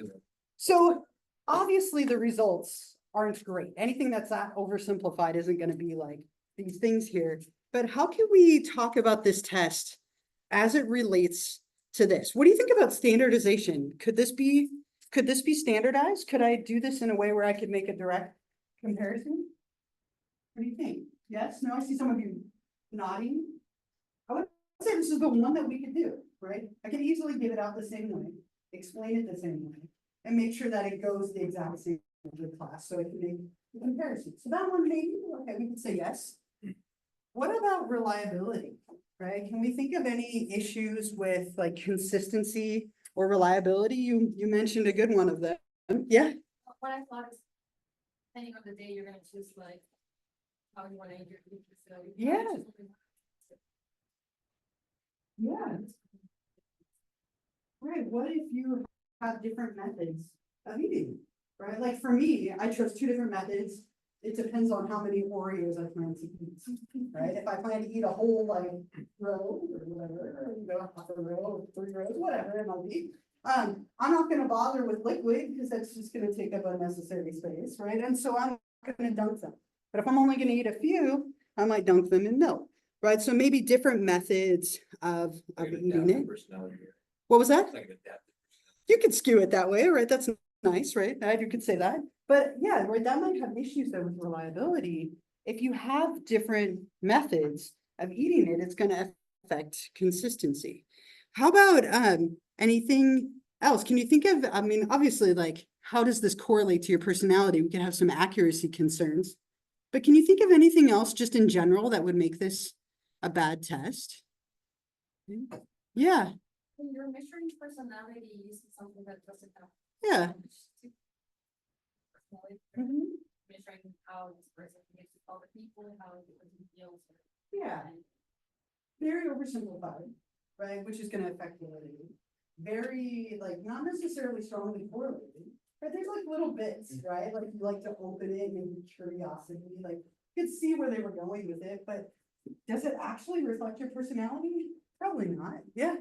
Speaker 1: So obviously the results aren't great. Anything that's that oversimplified isn't going to be like these things here. But how can we talk about this test as it relates to this? What do you think about standardization? Could this be standardized? Could I do this in a way where I could make a direct comparison? What do you think? Yes? No, I see some of you nodding. I would say this is the one that we could do, right? I could easily give it out the same way, explain it the same way, and make sure that it goes the exact same with the class so it can make the comparison. So that one maybe, okay, we could say yes. What about reliability, right? Can we think of any issues with like consistency or reliability? You mentioned a good one of them. Yeah.
Speaker 7: What I thought is, depending on the day, you're gonna choose like how you wanna end your week, so.
Speaker 1: Yeah. Yeah. Right, what if you have different methods of eating, right? Like for me, I chose 2 different methods. It depends on how many Oreos I plan to eat, right? If I plan to eat a whole like row or whatever, or go half a row, 3 rows, whatever it might be. I'm not gonna bother with liquid because that's just gonna take up unnecessary space, right? And so I'm gonna dunk them. But if I'm only gonna eat a few, I might dunk them in milk, right? So maybe different methods of eating it. What was that? You could skew it that way, right? That's nice, right? You could say that. But yeah, right, that might have issues though with reliability. If you have different methods of eating it, it's going to affect consistency. How about anything else, can you think of, I mean, obviously, like, how does this correlate to your personality? We could have some accuracy concerns. But can you think of anything else just in general that would make this a bad test? Yeah,
Speaker 7: When you're measuring personality, is something that doesn't have.
Speaker 1: yeah.
Speaker 7: Personality, measuring how this person is with other people, how the person feels.
Speaker 1: Yeah. Very oversimplified, right, which is gonna affect validity. Very, like, not necessarily strongly correlated, but there's like little bits, right, like you like to open it, maybe curiosity, like, you could see where they were going with it, but does it actually reflect your personality? Probably not, yeah.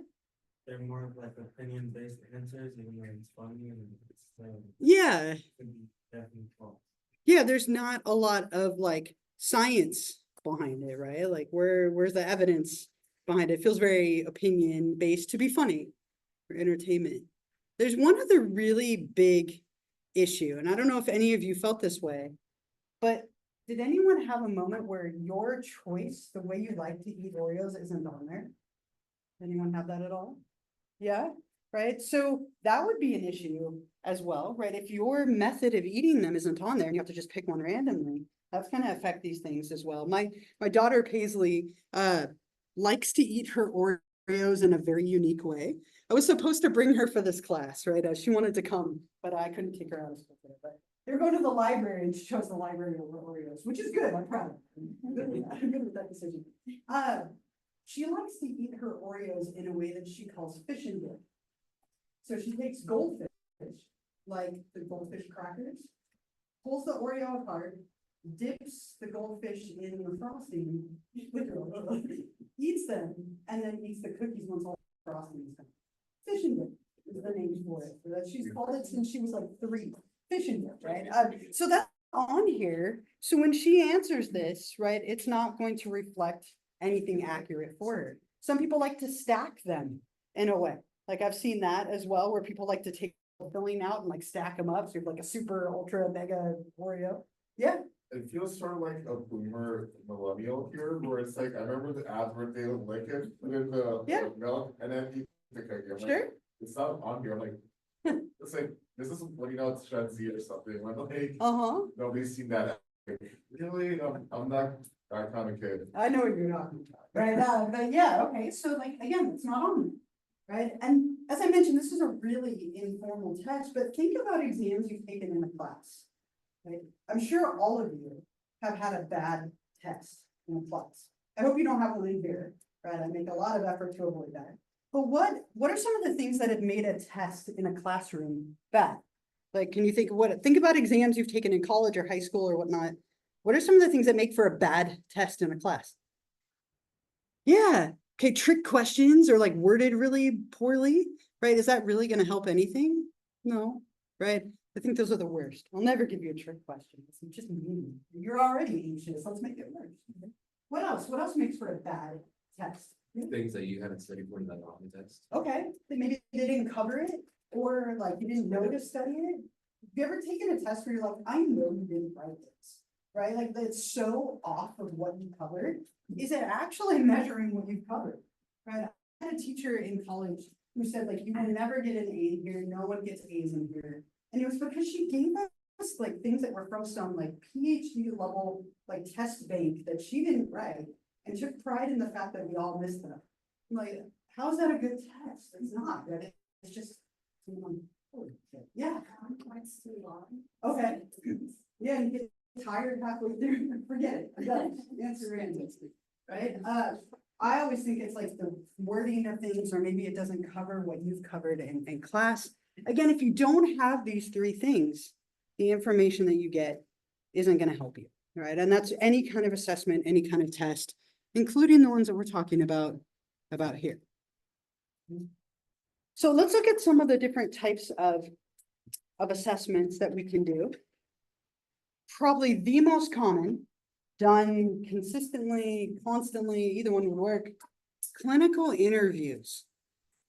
Speaker 6: They're more of like opinion-based answers, even though it's funny and it's,
Speaker 1: Yeah,
Speaker 6: could be definitely false.
Speaker 1: yeah, there's not a lot of like science behind it, right? Like where's the evidence behind it? It feels very opinion based to be funny or entertainment. There's one other really big issue, and I don't know if any of you felt this way, but did anyone have a moment where your choice, the way you like to eat Oreos, isn't on there? Anyone have that at all? Yeah, right? So that would be an issue as well, right? If your method of eating them isn't on there and you have to just pick one randomly, that's gonna affect these things as well. My daughter Paisley likes to eat her Oreos in a very unique way. I was supposed to bring her for this class, right? She wanted to come, but I couldn't take her out of school today. But they're going to the library and she chose the library over Oreos, which is good. I'm proud of her. I'm good with that decision. She likes to eat her Oreos in a way that she calls fish and dip. So she takes goldfish, like the goldfish crackers, pulls the Oreo apart, dips the goldfish in the frosting, eats them, and then eats the cookies once all the frosting is done. Fish and dip is the name for it. That she's called it since she was like 3. Fish and dip, right? So that's on here. So when she answers this, right, it's not going to reflect anything accurate for her. Some people like to stack them in a way. Like I've seen that as well, where people like to take the filling out and like stack them up. So you have like a super ultra mega Oreo. Yeah.
Speaker 3: It feels sort of like a boomer millennial here, where it's like, I remember the ads where they would lick it, put in the
Speaker 1: Yeah.
Speaker 3: milk, and then eat the cookie. I'm like,
Speaker 1: Sure.
Speaker 3: it's not on here, I'm like, it's like, this is what, you know, it's Gen Z or something, when like,
Speaker 1: Uh-huh.
Speaker 3: nobody's seen that. Really, I'm not that kind of kid.
Speaker 1: I know what you're talking about, right? But yeah, okay, so like, again, it's not on there, right? And as I mentioned, this is a really informal test, but think about exams you've taken in a class, right? I'm sure all of you have had a bad test in a class. I hope you don't have one in here, right? I make a lot of effort to avoid that. But what are some of the things that have made a test in a classroom bad? Like, can you think about exams you've taken in college or high school or whatnot? What are some of the things that make for a bad test in a class? Yeah, okay, trick questions or like worded really poorly, right? Is that really gonna help anything? No, right? I think those are the worst. I'll never give you a trick question. It's just mean. You're already anxious. Let's make it worse. What else? What else makes for a bad test?
Speaker 5: Things that you haven't studied for that on the test.
Speaker 1: Okay, then maybe they didn't cover it, or like you didn't know to study it. Have you ever taken a test where you're like, I know you didn't write this, right? Like that's so off of what you covered. Is it actually measuring what you've covered, right? I had a teacher in college who said like, you will never get an A here, no one gets A's in here. And it was because she gave us like things that were from some like PhD level, like test bank that she didn't write and took pride in the fact that we all missed them. I'm like, how's that a good test? It's not, right? It's just, yeah.
Speaker 7: Points too long.
Speaker 1: Okay. Yeah, and you get tired halfway through, forget it, I'm done. Answer in, right? I always think it's like the wording of things, or maybe it doesn't cover what you've covered in class. Again, if you don't have these 3 things, the information that you get isn't gonna help you, right? And that's any kind of assessment, any kind of test, including the ones that we're talking about here. So let's look at some of the different types of assessments that we can do. Probably the most common, done consistently, constantly, either one would work, clinical interviews.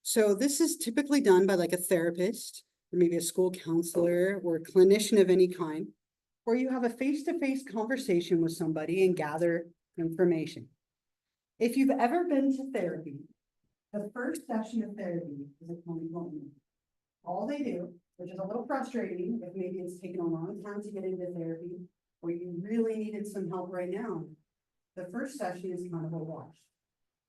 Speaker 1: So this is typically done by like a therapist, or maybe a school counselor, or a clinician of any kind, where you have a face-to-face conversation with somebody and gather information. If you've ever been to therapy, the first session of therapy is a clinical interview. all they do, which is a little frustrating, if maybe it's taken a long time to get into therapy, or you really needed some help right now, the first session is kind of a wash.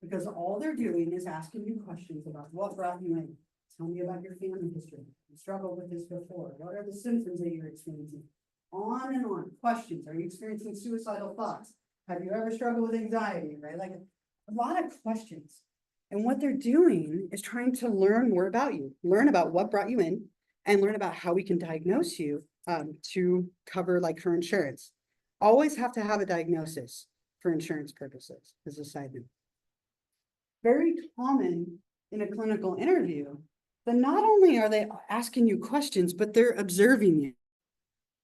Speaker 1: Because all they're doing is asking you questions about what brought you in. Tell me about your family history. You struggled with this before. What are the symptoms that you're experiencing? On and on. Questions. Are you experiencing suicidal thoughts? Have you ever struggled with anxiety? Right? Like a lot of questions. And what they're doing is trying to learn more about you, learn about what brought you in, and learn about how we can diagnose you to cover like her insurance. Always have to have a diagnosis for insurance purposes, as a side note. Very common in a clinical interview, that not only are they asking you questions, but they're observing you.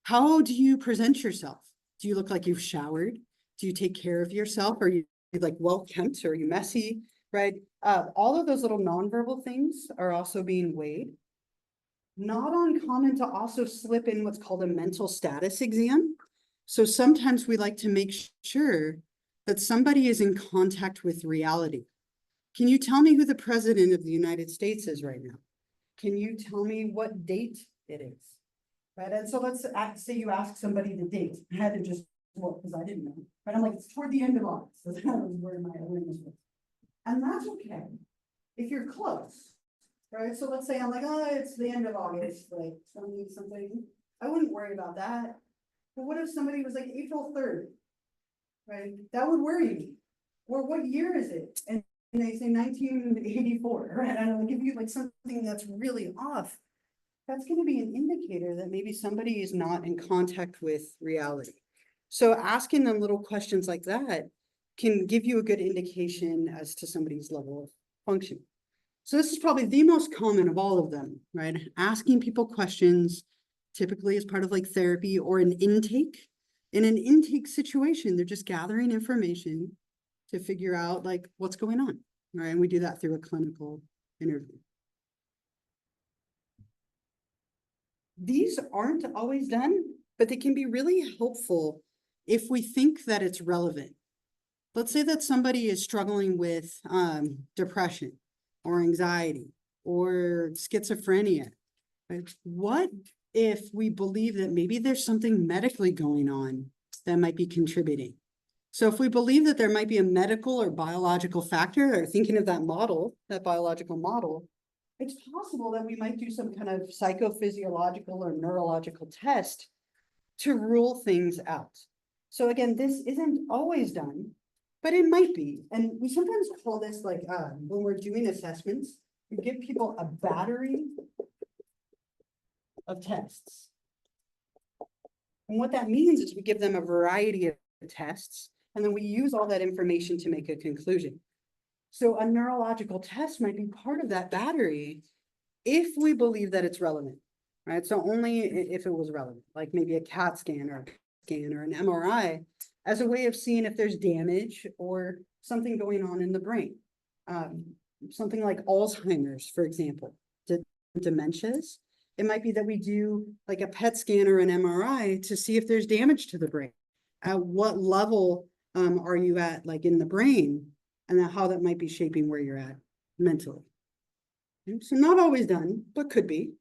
Speaker 1: How do you present yourself? Do you look like you've showered? Do you take care of yourself? Are you like well kempt? Are you messy? Right? All of those little nonverbal things are also being weighed. Not uncommon to also slip in what's called a mental status exam. So sometimes we like to make sure that somebody is in contact with reality. Can you tell me who the president of the United States is right now? Can you tell me what date it is? Right, and so let's say you ask somebody the date. I had to just look because I didn't know. But I'm like, it's toward the end of August. That's kind of where my awareness was. And that's okay if you're close, right? So let's say I'm like, oh, it's the end of August, like 20 something. I wouldn't worry about that. But what if somebody was like April 3rd, right? That would worry me. Or what year is it? And they say 1984, right? I don't give you like something that's really off. That's going to be an indicator that maybe somebody is not in contact with reality. So asking them little questions like that can give you a good indication as to somebody's level of function. So this is probably the most common of all of them, right? Asking people questions, typically as part of like therapy or an intake. In an intake situation, they're just gathering information to figure out like what's going on, right? And we do that through a clinical interview. These aren't always done, but they can be really helpful if we think that it's relevant. Let's say that somebody is struggling with depression or anxiety or schizophrenia. Right? What if we believe that maybe there's something medically going on that might be contributing? So if we believe that there might be a medical or biological factor, or thinking of that model, that biological model, it's possible that we might do some kind of psychophysiological or neurological test to rule things out. So again, this isn't always done, but it might be. And we sometimes call this like, when we're doing assessments, we give people a battery of tests. And what that means is we give them a variety of tests, and then we use all that information to make a conclusion. So a neurological test might be part of that battery if we believe that it's relevant, right? So only if it was relevant, like maybe a CAT scan or an MRI, as a way of seeing if there's damage or something going on in the brain. Something like Alzheimer's, for example, dementias. It might be that we do like a PET scan or an MRI to see if there's damage to the brain. At what level are you at, like in the brain, and how that might be shaping where you're at mentally. So not always done, but could be.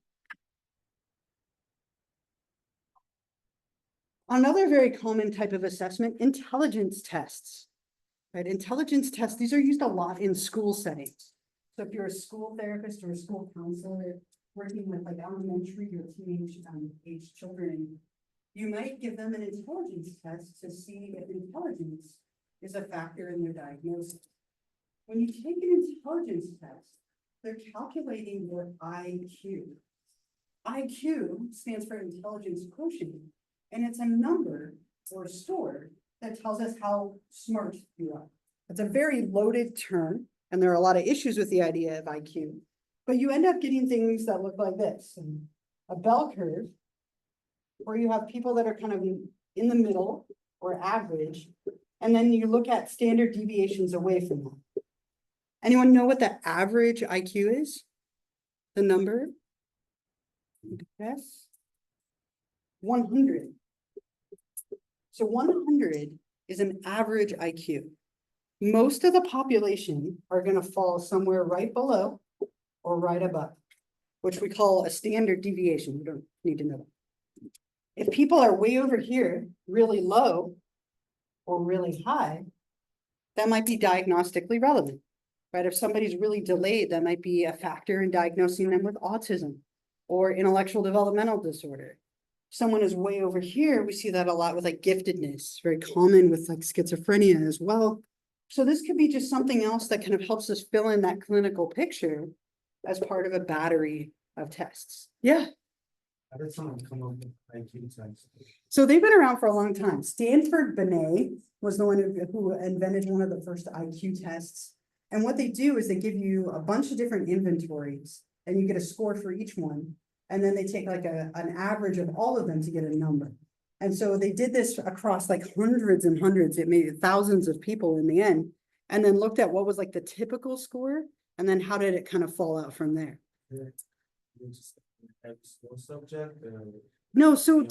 Speaker 1: Another very common type of assessment, intelligence tests. Right, intelligence tests, these are used a lot in school settings. So if you're a school therapist or a school counselor working with like elementary or teenage age children, you might give them an intelligence test to see if intelligence is a factor in their diagnosis. When you take an intelligence test, they're calculating your IQ. IQ stands for intelligence quotient, and it's a number or a score that tells us how smart you are. It's a very loaded term, and there are a lot of issues with the idea of IQ, but you end up getting things that look like this, a bell curve, where you have people that are kind of in the middle or average, and then you look at standard deviations away from that. Anyone know what the average IQ is? The number? Yes. 100. So 100 is an average IQ. Most of the population are going to fall somewhere right below or right above. which we call a standard deviation. You don't need to know that. If people are way over here, really low or really high, that might be diagnostically relevant, right? If somebody's really delayed, that might be a factor in diagnosing them with autism or intellectual developmental disorder. Someone is way over here, we see that a lot with like giftedness, very common with like schizophrenia as well. So this could be just something else that kind of helps us fill in that clinical picture as part of a battery of tests. Yeah.
Speaker 6: How did someone come up with IQ tests?
Speaker 1: So they've been around for a long time. Stanford Binet was the one who invented one of the first IQ tests. And what they do is they give you a bunch of different inventories and you get a score for each one. And then they take like an average of all of them to get a number. And so they did this across like hundreds and hundreds, it made thousands of people in the end, and then looked at what was like the typical score, and then how did it kind of fall out from there.
Speaker 6: Just every skill subject or?
Speaker 1: No, so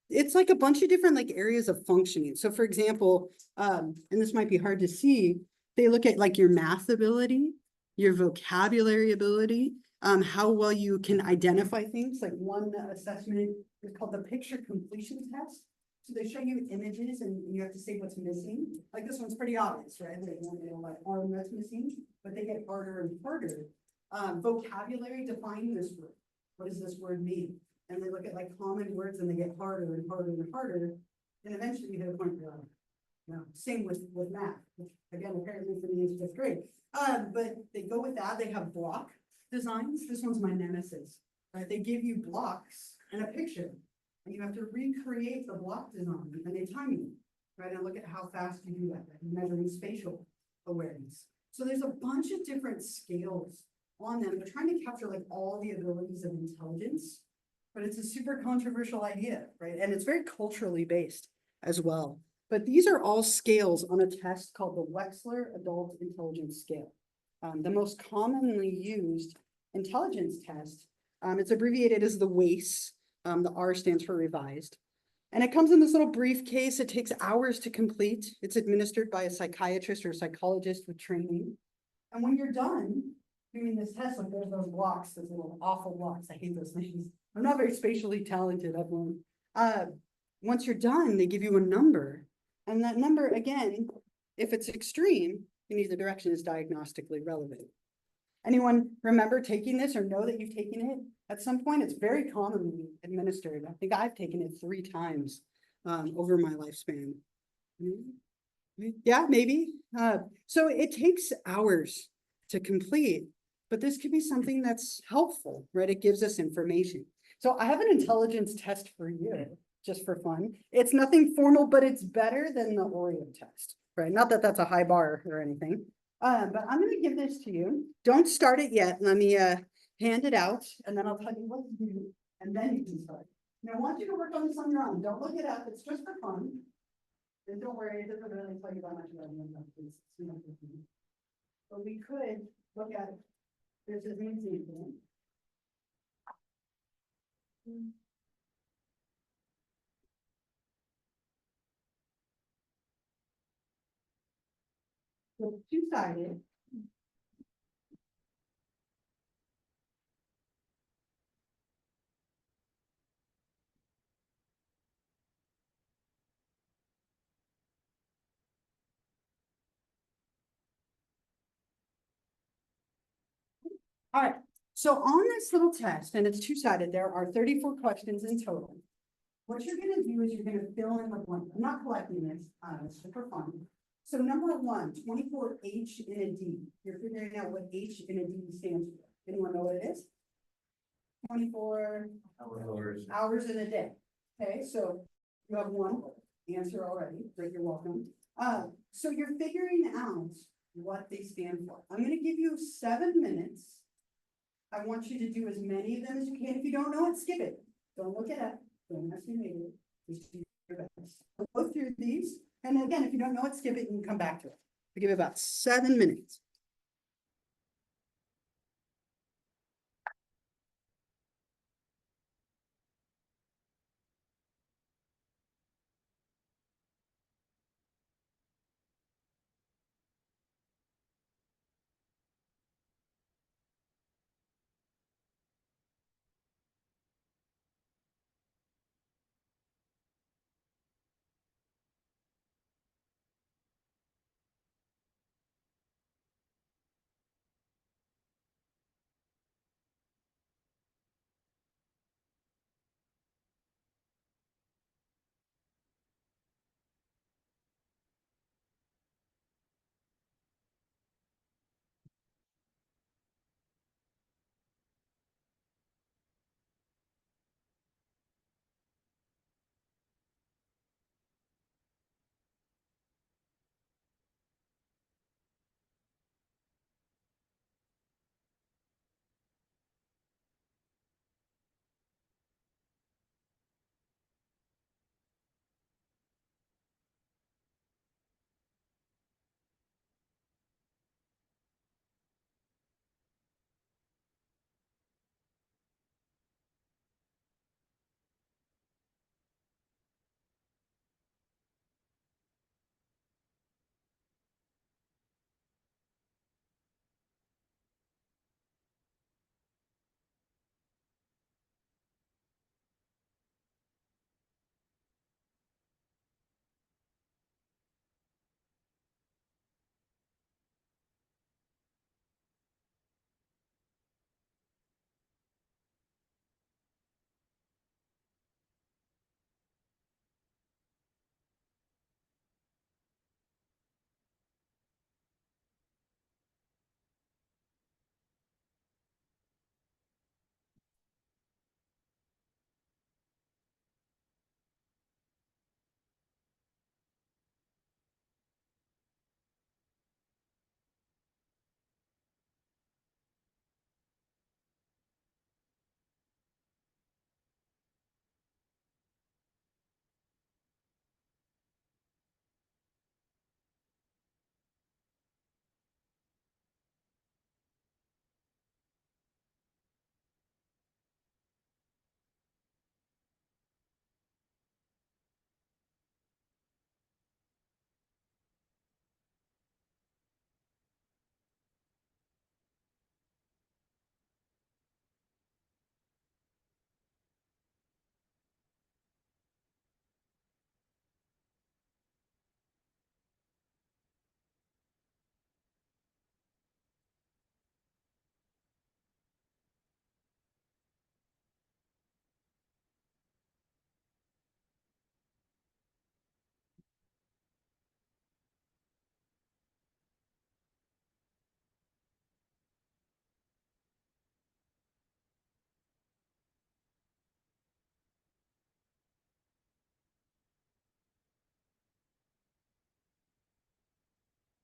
Speaker 1: it's like a bunch of different like areas of functioning. So for example, and this might be hard to see, they look at like your math ability, your vocabulary ability, how well you can identify things. Like one assessment is called the picture completion test. So they show you images and you have to say what's missing. Like this one's pretty obvious, right? There's one little like arm that's missing, but they get harder and harder. Vocabulary, define this word. What does this word mean? And they look at like common words and they get harder and harder and harder. And eventually you hit a point where, no, same with math, which again, apparently for me is just great. But they go with that. They have block designs. This one's my nemesis, right? They give you blocks and a picture and you have to recreate the block design and they time you, right? And look at how fast you do that, right? Measuring spatial awareness. So there's a bunch of different scales on them. They're trying to capture like all the abilities of intelligence, but it's a super controversial idea, right? And it's very culturally based as well. But these are all scales on a test called the Wechsler Adult Intelligence Scale. The most commonly used intelligence test, it's abbreviated as the WAIS. The R stands for revised. And it comes in this little briefcase. It takes hours to complete. It's administered by a psychiatrist or a psychologist with training. And when you're done doing this test, like there's those blocks, those little awful blocks. I hate those things. I'm not very spatially talented, everyone. Once you're done, they give you a number. And that number, again, if it's extreme, in either direction is diagnostically relevant. Anyone remember taking this or know that you've taken it? At some point, it's very commonly administered. I think I've taken it 3 times over my lifespan. Yeah, maybe. So it takes hours to complete, but this could be something that's helpful, right? It gives us information. So I have an intelligence test for you, just for fun. It's nothing formal, but it's better than the Oreo test, right? Not that that's a high bar or anything. But I'm going to give this to you. Don't start it yet. Let me hand it out, and then I'll tell you what to do, and then you can start. Now, I want you to work on this on your own. Don't look it up. It's just for fun. And don't worry, it doesn't really tell you that much about it. But we could look at this as an example. So two-sided. All right, so on this little test, and it's two-sided, there are 34 questions in total. What you're gonna do is you're gonna fill in the blank. I'm not collecting this, it's just for fun. So number 1, 24 H in a D. You're figuring out what H in a D stands for. Anyone know what it is? 24 hours in a day. Okay, so you have one answer already, great, you're welcome. So you're figuring out what they stand for. I'm gonna give you 7 minutes. I want you to do as many of them as you can. If you don't know it, skip it. Don't look it up. Don't ask me later. Just do your best. I'll go through these. And again, if you don't know it, skip it and come back to it. We give it about 7 minutes.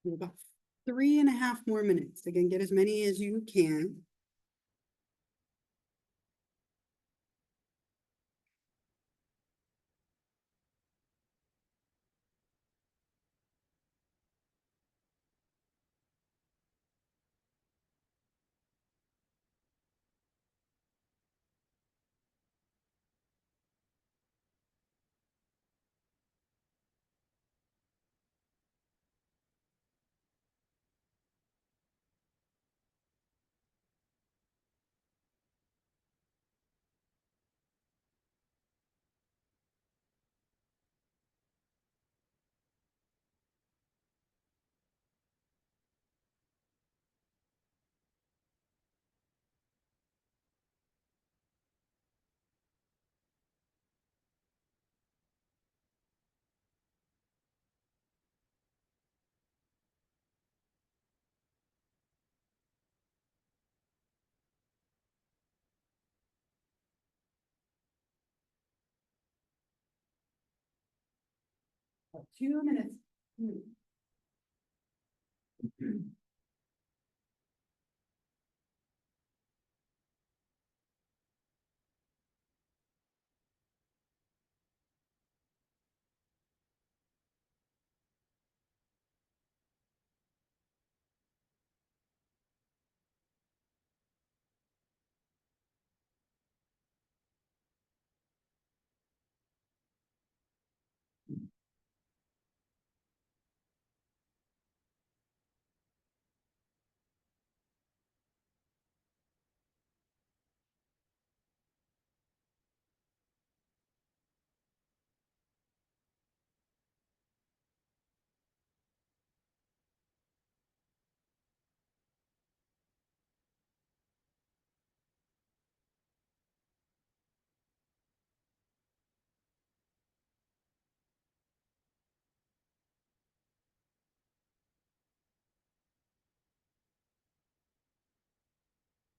Speaker 1: About 3.5 more minutes. Again, get as many as you can. About 2 minutes.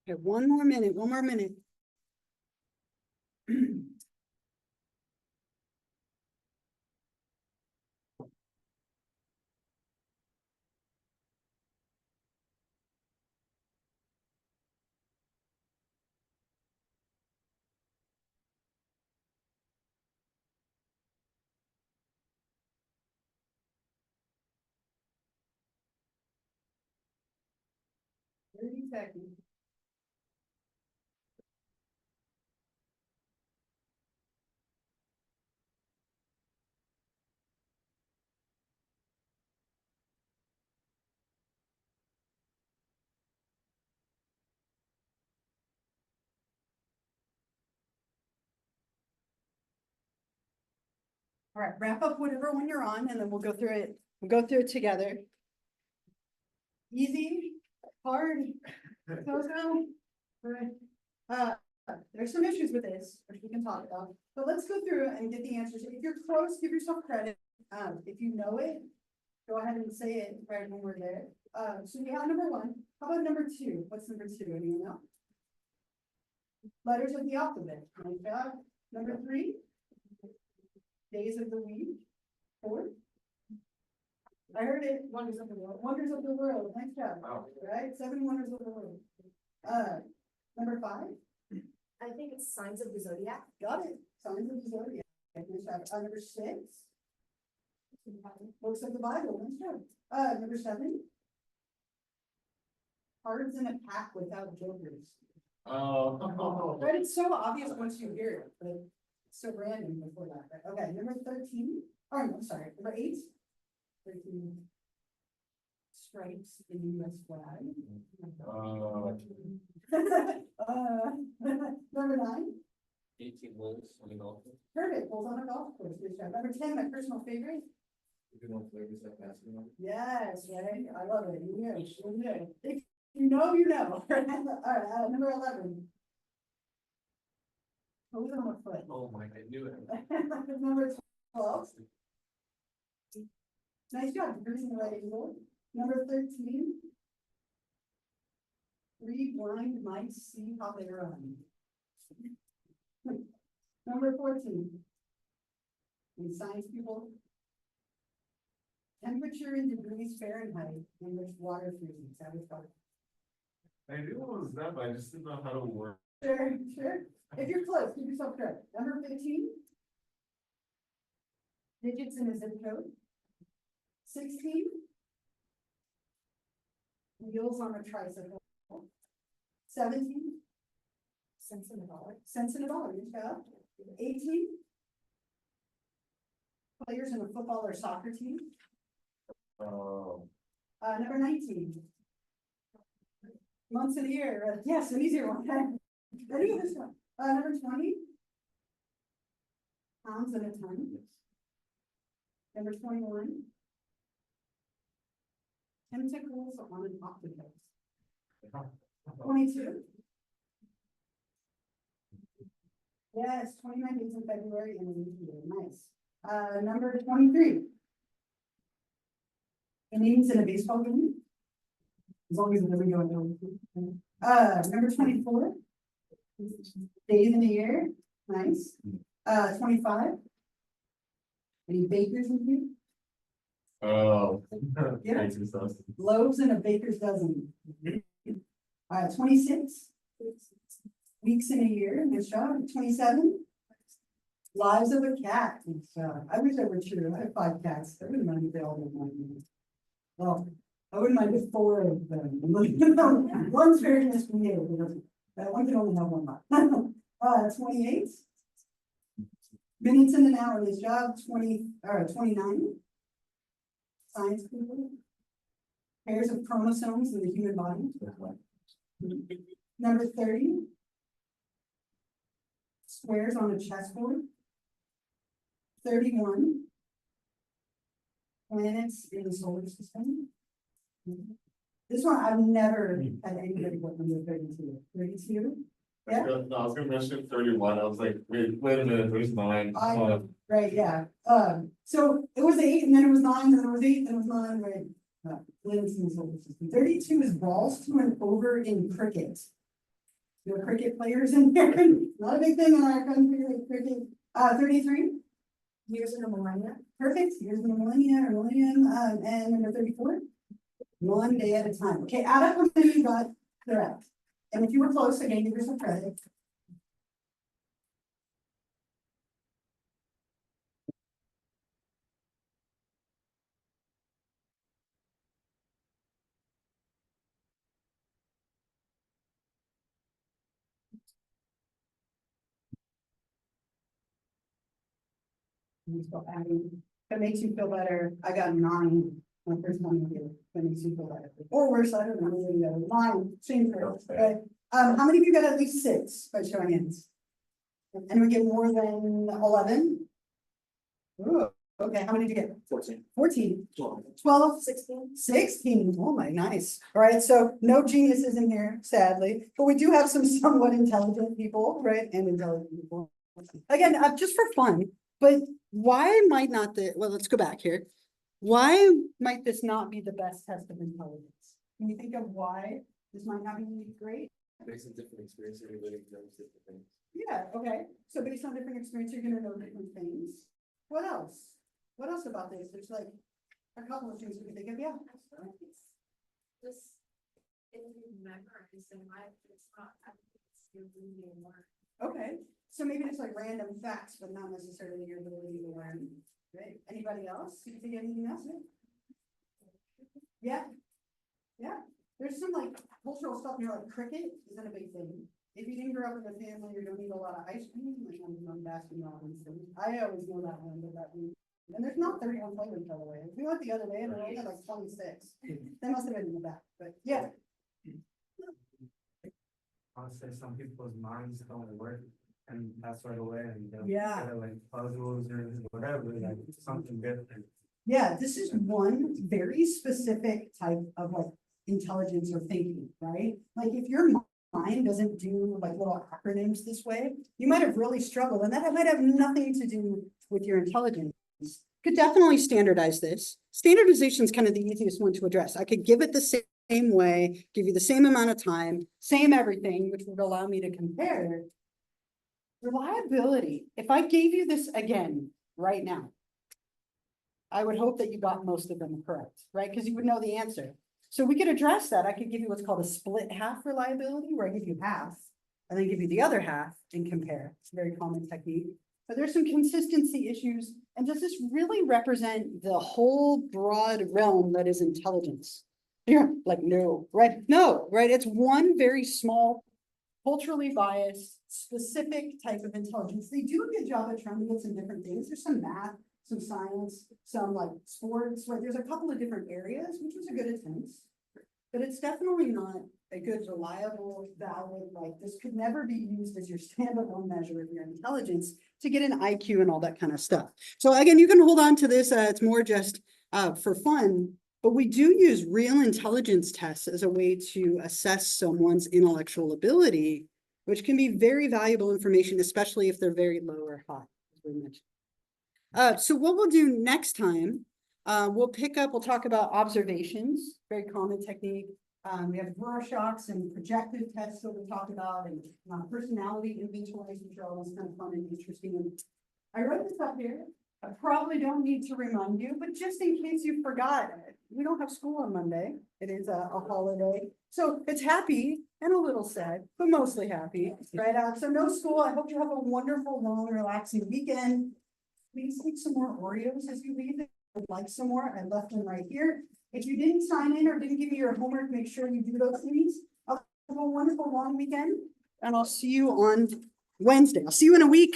Speaker 1: Okay, 1 more minute, 1 more minute. Thirty seconds. All right, wrap up whatever one you're on, and then we'll go through it. We'll go through it together. Easy, hard, so. Right. There's some issues with this, which we can talk about, but let's go through and get the answers. If you're close, give yourself credit. If you know it, go ahead and say it right when we're there. So we have number 1. How about number 2? What's number 2? Anyone know? Letters of the alphabet. Like that. Number 3. Days of the week. 4. I heard it. Wonders of the world. Wonders of the world. Nice job.
Speaker 2: Wow.
Speaker 1: Right? 7 wonders of the world. Number 5.
Speaker 4: I think it's signs of the zodiac.
Speaker 1: Got it. Signs of the zodiac. Nice job. Number 6. Books of the Bible. Nice job. Number 7. Cards in a pack without jokers.
Speaker 3: Oh.
Speaker 1: Right? It's so obvious once you hear it, but it's so random before that. Right? Okay. Number 13. Oh, no, I'm sorry. Number 8. 13. Stripes in the US flag. Number 9.
Speaker 5: 18 holes on the golf.
Speaker 1: Perfect. Holes on a golf course. Good job. Number 10, my personal favorite.
Speaker 2: You know, flavors like basketball.
Speaker 1: Yes, right. I love it. You know, you know. If you know, you know. All right. Number 11. Who's on my foot?
Speaker 2: Oh my, I knew it.
Speaker 1: Number 12. Nice job. You're using the right angle. Number 13. 3 blind mice see how they run. Number 14. Any science people? Temperature in degrees Fahrenheit in which water freezes, that was fun.
Speaker 3: I knew what was that, but I just didn't know how to work.
Speaker 1: Sure, sure. If you're close, give yourself credit. Number 15. Digits in a zip code. 16. Wheels on a tricycle. 17. Cents in a dollar. Cents in a dollar, you got. 18. Players in a football or soccer team. Number 19. Months in a year, yes, an easier one. Ready with this one. Number 20. Pounds in a ton. Number 21. Tentacles on an octopus. 22. Yes, 29 days in February and a leap year, nice. Number 23. Innings in a baseball game. As long as it doesn't go into. Number 24. Days in a year, nice. 25. Any bakers in here?
Speaker 3: Oh.
Speaker 1: Yeah. Loaves in a baker's dozen. 26. Weeks in a year, nice job. 27. Lives of a cat. I wish that were true. I have 5 cats. I wouldn't mind if they all lived like me. Well, I wouldn't mind if 4 of them. One's very misbehaved. That one can only have one life. 28. Minutes in an hour. Nice job. 29. Science people. Pairs of chromosomes in the human body. Number 30. Squares on a chessboard. 31. Planets in the solar system. This one I've never had anybody put number 32. 32? Yeah.
Speaker 3: No, I was gonna mention 31. I was like, wait a minute, there's 9.
Speaker 1: Right, yeah. So it was 8 and then it was 9, and then it was 8, and it was 9, right? Planets in the solar system. 32 is balls to and over in cricket. No cricket players in there. Not a big thing in our country, like cricket. 33. Years in a millennia. Perfect. Years in a millennia or millennium. And number 34. 1 day at a time. Okay, add up how many you got correct. And if you were close, again, give yourself credit. Just go adding. If it makes you feel better, I got 9 my first time here. If it makes you feel better. Or worse, I don't know. 9, same for us. Okay. How many of you got at least 6 by showing hands? And we get more than 11? Ooh, okay, how many did you get?
Speaker 5: 14.
Speaker 1: 14. 12. 16. 16. Oh my, nice. All right, so no geniuses in here, sadly, but we do have some somewhat intelligent people, right? And intelligent people. Again, just for fun, but why might not well, let's go back here. Why might this not be the best test of intelligence? Can you think of why this might not be great?
Speaker 5: Based on different experience, everybody knows different things.
Speaker 1: Yeah, okay. So based on different experience, you're gonna know different things. What else? What else about this? There's like a couple of things we can think of, yeah.
Speaker 7: Just, if you memorize in life, it's not, you're reading more.
Speaker 1: Okay, so maybe it's like random facts, but not necessarily your ability to learn. Right? Anybody else? You think anything else? Yeah. Yeah. There's some like cultural stuff, you know, like cricket isn't a big thing. If you didn't grow up in a family, you don't eat a lot of ice cream, like I'm basketball and stuff. I always know that one, but that one. And there's not 31 players, by the way. We went the other day and they only had like 26. They must have been in the back, but yeah.
Speaker 6: I'll say some people's minds don't work and that's right away and they'll
Speaker 1: Yeah.
Speaker 6: feel like puzzles or whatever, like something different.
Speaker 1: Yeah, this is one very specific type of like intelligence or thinking, right? Like if your mind doesn't do like little acronyms this way, you might have really struggled, and that might have nothing to do with your intelligence. Could definitely standardize this. Standardization is kind of the easiest one to address. I could give it the same way, give you the same amount of time, same everything, which would allow me to compare. Reliability, if I gave you this again right now, I would hope that you got most of them correct, right? Because you would know the answer. So we could address that. I could give you what's called a split half reliability, where I give you half and then give you the other half and compare. It's a very common technique. But there's some consistency issues. And does this really represent the whole broad realm that is intelligence? Yeah, like, no, right? No, right? It's one very small, culturally biased, specific type of intelligence. They do a good job at trying to get some different things. There's some math, some science, some like sports, right? There's a couple of different areas, which was a good attempt. But it's definitely not a good, reliable, valid, like, this could never be used as your standalone measure of your intelligence to get an IQ and all that kind of stuff. So again, you can hold on to this. It's more just for fun, but we do use real intelligence tests as a way to assess someone's intellectual ability, which can be very valuable information, especially if they're very low or high, as we mentioned. So what we'll do next time, we'll talk about observations, very common technique. We have Rorschachs and projective tests that we'll talk about, and personality inventories, which are always kind of fun and interesting. And I wrote this up here. I probably don't need to remind you, but just in case you forgot, we don't have school on Monday. It is a holiday. So it's happy and a little sad, but mostly happy, right? So no school. I hope you have a wonderful, long, relaxing weekend. Please take some more Oreos as you leave. I'd like some more. I left them right here. If you didn't sign in or didn't give me your homework, make sure you do those things. Have a wonderful long weekend, and I'll see you on Wednesday. I'll see you in a week.